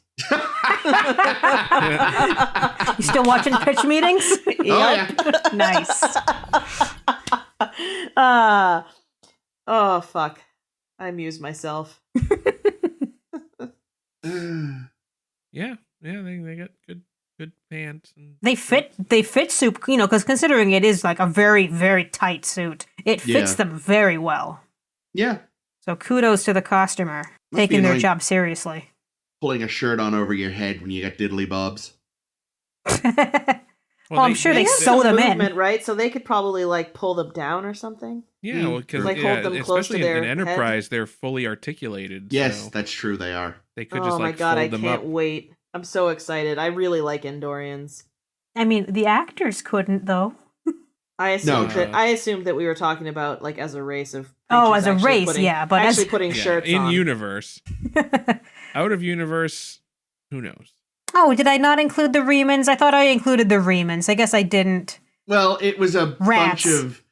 You still watching pitch meetings? Yep. Oh, yeah. Nice. Oh, fuck. I amuse myself. Yeah, they got good pants. And They fit soup, because considering it is like a very, very tight suit, it fits them very well. Yeah. So kudos to the costumer, taking their job seriously. Pulling a shirt on over your head when you got diddly bobs. Well, I'm sure they sew them in. Right? So they could probably like pull them down or something. Yeah, well, because like hold them close to especially their in Enterprise, head. they're fully articulated. Yes, so that's true. They are. they could Oh just my like god, I fold them can't up. wait. I'm so excited. I really like Andorians. I mean, the actors couldn't, though. I assumed that we were talking about like as a race of Oh, creatures as a actually race, putting- yeah, but actually as putting shirts in on. universe. Out of universe, who knows? Oh, did I not include the Remans? I thought I included the Remans. I guess I didn't. Well, it was a Rats. bunch of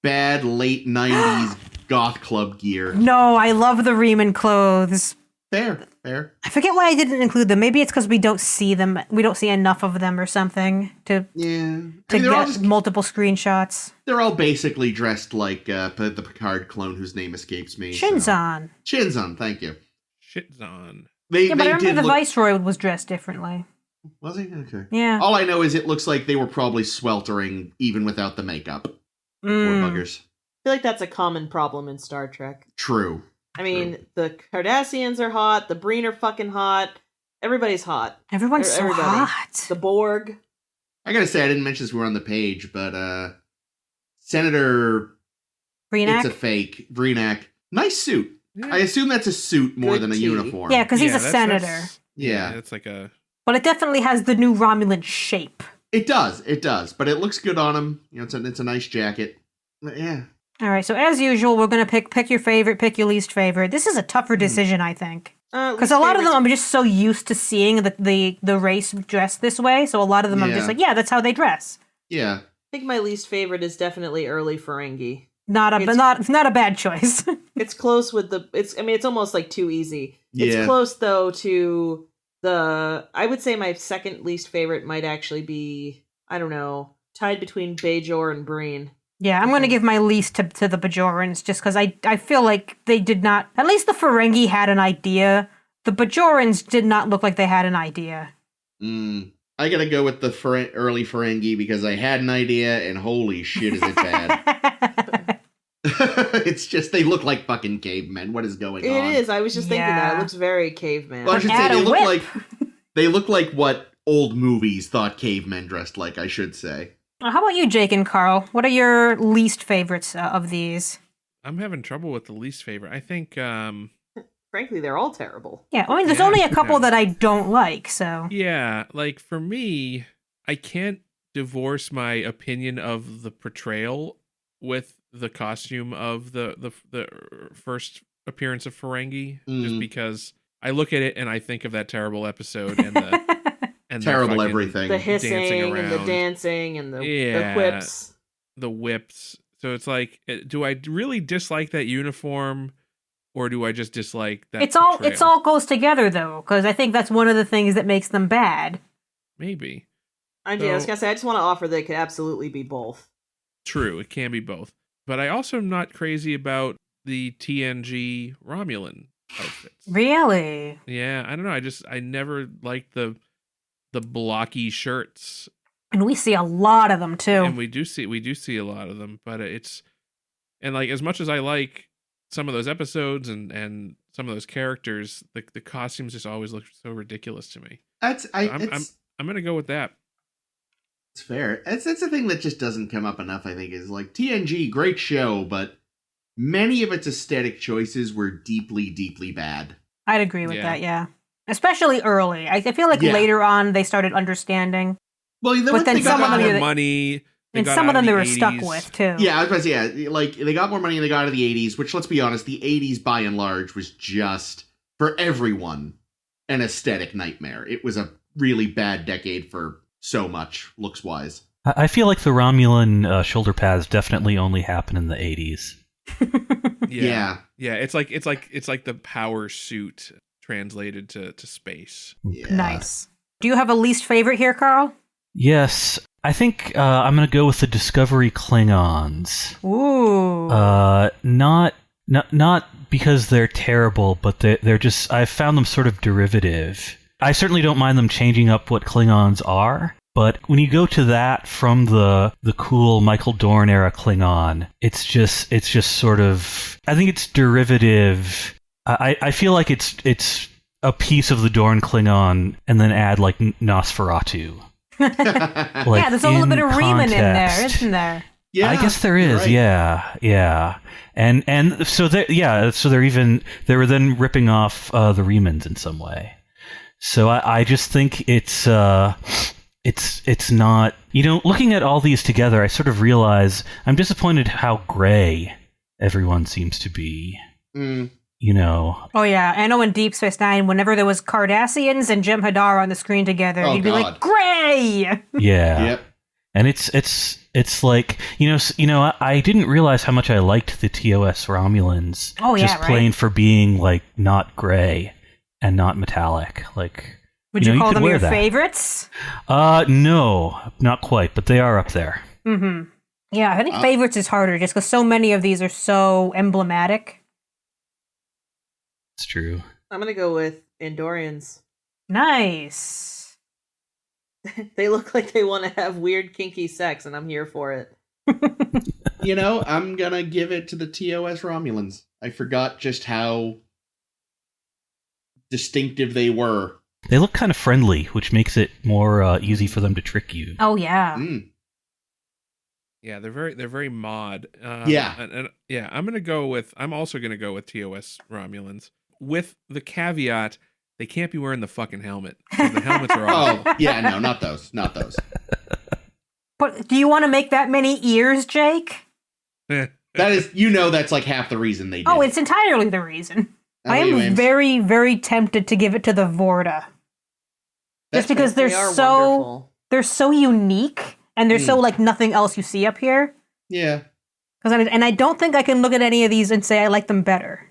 bad late 90s goth club gear. No, I love the Reman clothes. Fair. I forget why I didn't include them. Maybe it's because we don't see them. We don't see enough of them or something to Yeah. get multiple screenshots. They're all basically dressed like the Picard clone whose name escapes me. Shinzon. Shinzon, thank you. Shit's on. Yeah, but I remember the Viceroy was dressed differently. Was he? Okay. Yeah. All I know is it looks like they were probably sweltering even without the makeup. Poor buggers. I feel like that's a common problem in Star Trek. True. I mean, the Cardassians are hot, the Breen are fucking hot, everybody's hot. Everyone's so Everybody. hot. The Borg. I gotta say, I didn't mention this when we were on the page, but Senator... Breenac? It's a fake. Breenac. Nice suit. Yeah. I assume that's a suit more Good than a tea. uniform. Yeah, because he's a that's- senator. Yeah. It's like a. But it definitely has the new Romulan shape. It does. But it looks good on him. It's a nice jacket. But yeah. All right, so as usual, we're going to pick your favorite, pick your least favorite. This is a tougher decision, I think. Because a lot of them I'm just so used to seeing the race dressed this way, so a lot of them I'm just like, yeah, that's how they dress. Yeah. I think my least favorite is definitely early Ferengi. Not a bad choice. It's close with it's almost like too easy. It's Yeah. close though to I would say my second least favorite might actually be, I don't know, tied between Bajor and Breen. Yeah, I'm going to give my least to the Bajorans just because I feel like they did not, at least the Ferengi had an idea. The Bajorans did not look like they had an idea. I gotta go with the early Ferengi because I had an idea and holy shit is it bad. It's just, they look like fucking cavemen. What is going on? It is. I was just thinking that. It Yeah. looks very caveman. Well, I should Add say a they look like what old movies thought cavemen dressed like, I should say. How about you, Jake and Carl? What are your least favorites of these? I'm having trouble with the least favorite. I think. Frankly, they're all terrible. Yeah, I mean, there's Yeah, only a couple yeah. that I don't like, so. Yeah, like for me, I can't divorce my opinion of the portrayal with the costume of the first appearance of Ferengi, just because I look at it and I think of that terrible episode and the and Terrible the fucking everything. The hissing dancing and the around. dancing and the Yeah. whips. the whips. So it's like, do I really dislike that uniform, or do I just dislike that? It's portrayal? all goes together though, because I think that's one of the things that makes them bad. Maybe I was So- gonna say, I just want to offer that it could absolutely be both. true. It can be both, but I also am not crazy about the TNG Romulan outfits. Really? Yeah, I don't know. I never liked the blocky shirts, And we see a lot of them too. and we do see a lot of them. But and like as much as I like some of those episodes and some of those characters, the costumes just always look so ridiculous to me. I'm gonna go with that. It's fair. It's a thing that just doesn't come up enough, I think, is like TNG, great show, but many of its aesthetic choices were deeply, deeply bad. I'd agree with Yeah. that, yeah. Especially early. I feel like Yeah. later on they started understanding. Well, But then They some got of them more are- money. And got some of out them they the were stuck 80s. with, too. Yeah, I was about to say, yeah, like, they got more money than they got out of the 80s, which, let's be honest, the 80s, by and large, was just, for everyone, an aesthetic nightmare. It was a really bad decade for so much, looks-wise. I feel like the Romulan shoulder pads definitely only happen in the 80s. Yeah. Yeah, it's like the power suit translated to space. Yeah. Nice. Do you have a least favorite here, Carl? Yes, I think I'm going to go with the Discovery Klingons. Ooh. Not because they're terrible, but they're just, I found them sort of derivative. I certainly don't mind them changing up what Klingons are, but when you go to that from the cool Michael Dorn era Klingon, it's just sort of, I think it's derivative. I feel like it's a piece of the Dorn Klingon and then add like Nosferatu. Like, yeah, there's a little bit of Riemann in there, isn't there? Yeah, I guess there is. right. Yeah. And so they were then ripping off the Riemans in some way. So I just think it's not, looking at all these together, I sort of realize I'm disappointed how gray everyone seems to be. Oh yeah, I know in Deep Space Nine, whenever there was Cardassians and Jem'Hadar on the screen together, Oh, you'd be God. like, "Gray!" Yeah. Yep. And it's like, I didn't realize how much I liked the TOS Romulans. Oh, yeah, just right. plain for being like not gray and not metallic. Like, Would you call could them wear your that. favorites? No, not quite, but they are up there. Mm-hmm. Yeah, I think favorites is harder just because so many of these are so emblematic. It's true. I'm gonna go with Andorians. Nice. They look like they want to have weird, kinky sex, and I'm here for it. I'm gonna give it to the TOS Romulans. I forgot just how distinctive they were. They look kind of friendly, which makes it more easy for them to trick you. Oh yeah. Yeah, they're very mod. Yeah. And I'm also gonna go with TOS Romulans with the caveat they can't be wearing the fucking helmet. 'Cause the helmets are awful. Oh, yeah, no, not those. But do you want to make that many ears, Jake? That is, that's like half the reason they did. Oh, it's entirely the reason. I am Anyways, very, very tempted to give it to the Vorta. that's Just because They they're are so wonderful. they're so unique and they're so like nothing else you see up here. Yeah. And I don't think I can look at any of these and say I like them better.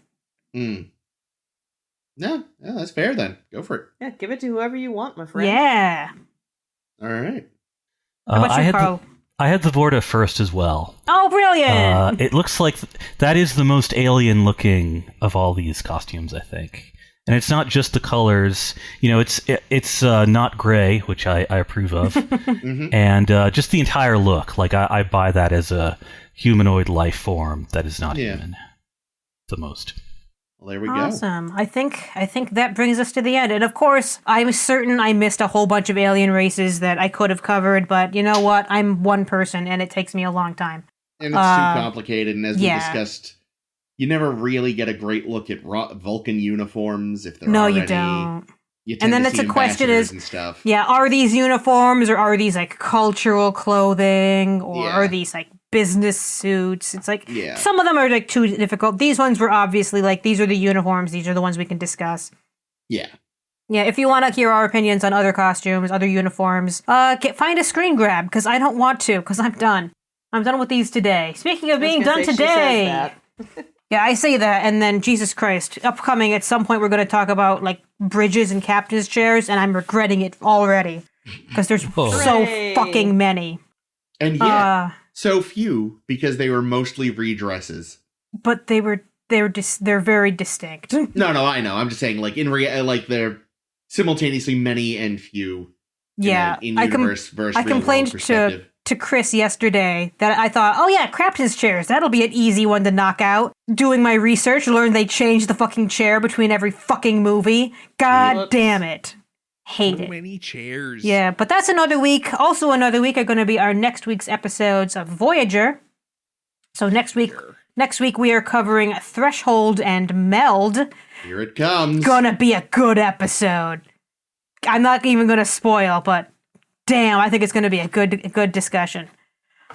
No, that's fair then. Go for it. Yeah, give it to whoever you want, my friend. Yeah. All right. How about you, Carl? I had the Vorta first as well. Oh, brilliant! It looks like that is the most alien looking of all these costumes, I think. And it's not just the colors. It's not gray, which I approve of. And just the entire look. Like, I buy that as a humanoid life form that is not human. The most. Well, there we go. Awesome. I think that brings us to the end. And of course, I was certain I missed a whole bunch of alien races that I could have covered, but you know what? I'm one person and it takes me a long time. And it's too complicated, and as we yeah. discussed, you never really get a great look at Vulcan uniforms if there No, are you any. don't. You And tend then to it's see a question ambassadors is, and stuff. yeah, are these uniforms or are these like cultural clothing or are these like business suits? It's like some of them are like too difficult. These ones were obviously like, these are the uniforms. These are the ones we can discuss. Yeah. Yeah, if you want to hear our opinions on other costumes, other uniforms, find a screen grab because I don't want to because I'm done. I'm done with these today. Speaking of being done today. Yeah, I say that, and then, Jesus Christ, upcoming at some point we're going to talk about, like, bridges and captain's chairs, and I'm regretting it already. Because there's so fucking many. And yet, so few, because they were mostly redresses. But they're very distinct. No, I know. I'm just saying, like, like, they're simultaneously many and few. Yeah. In universe versus I real complained world perspective. to Chris yesterday that I thought, oh yeah, captain's chairs, that'll be an easy one to knock out. Doing my research, learned they changed the fucking chair between every fucking movie. God damn it. Hate it. So many chairs. Yeah, but that's another week. Also another week are going to be our next week's episodes of Voyager. So next week we are covering Threshold and Meld. Here it comes. Gonna be a good episode. I'm not even going to spoil, but damn, I think it's going to be a good discussion.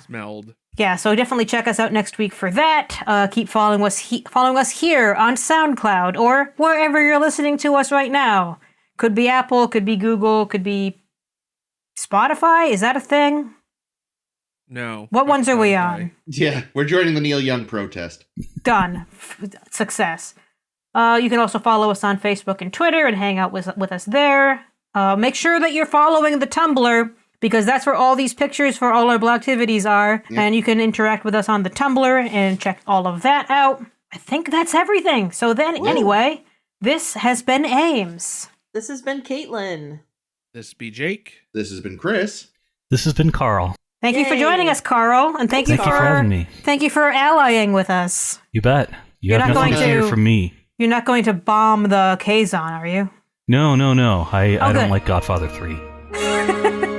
Smelled. Yeah, so definitely check us out next week for that. Keep following us here on SoundCloud or wherever you're listening to us right now. Could be Apple, could be Google, could be Spotify. Is that a thing? No. What ones are we Spotify. on? Yeah, we're joining the Neil Young protest. Done. Success. You can also follow us on Facebook and Twitter and hang out with us there. Make sure that you're following the Tumblr, because that's where all these pictures for all our Blog activities are. Yep. And you can interact with us on the Tumblr and check all of that out. I think that's everything. So then, anyway, this has been Ames. This has been Caitlin. This be Jake. This has been Chris. This has been Carl. Thank you for Yay. joining us, Carl, and thank you Thank you for having me. Thank you for allying with us. You bet. You You're have not nothing to going fear to- from me. You're not going to bomb the Kazon, are you? No. I good. don't like Godfather 3.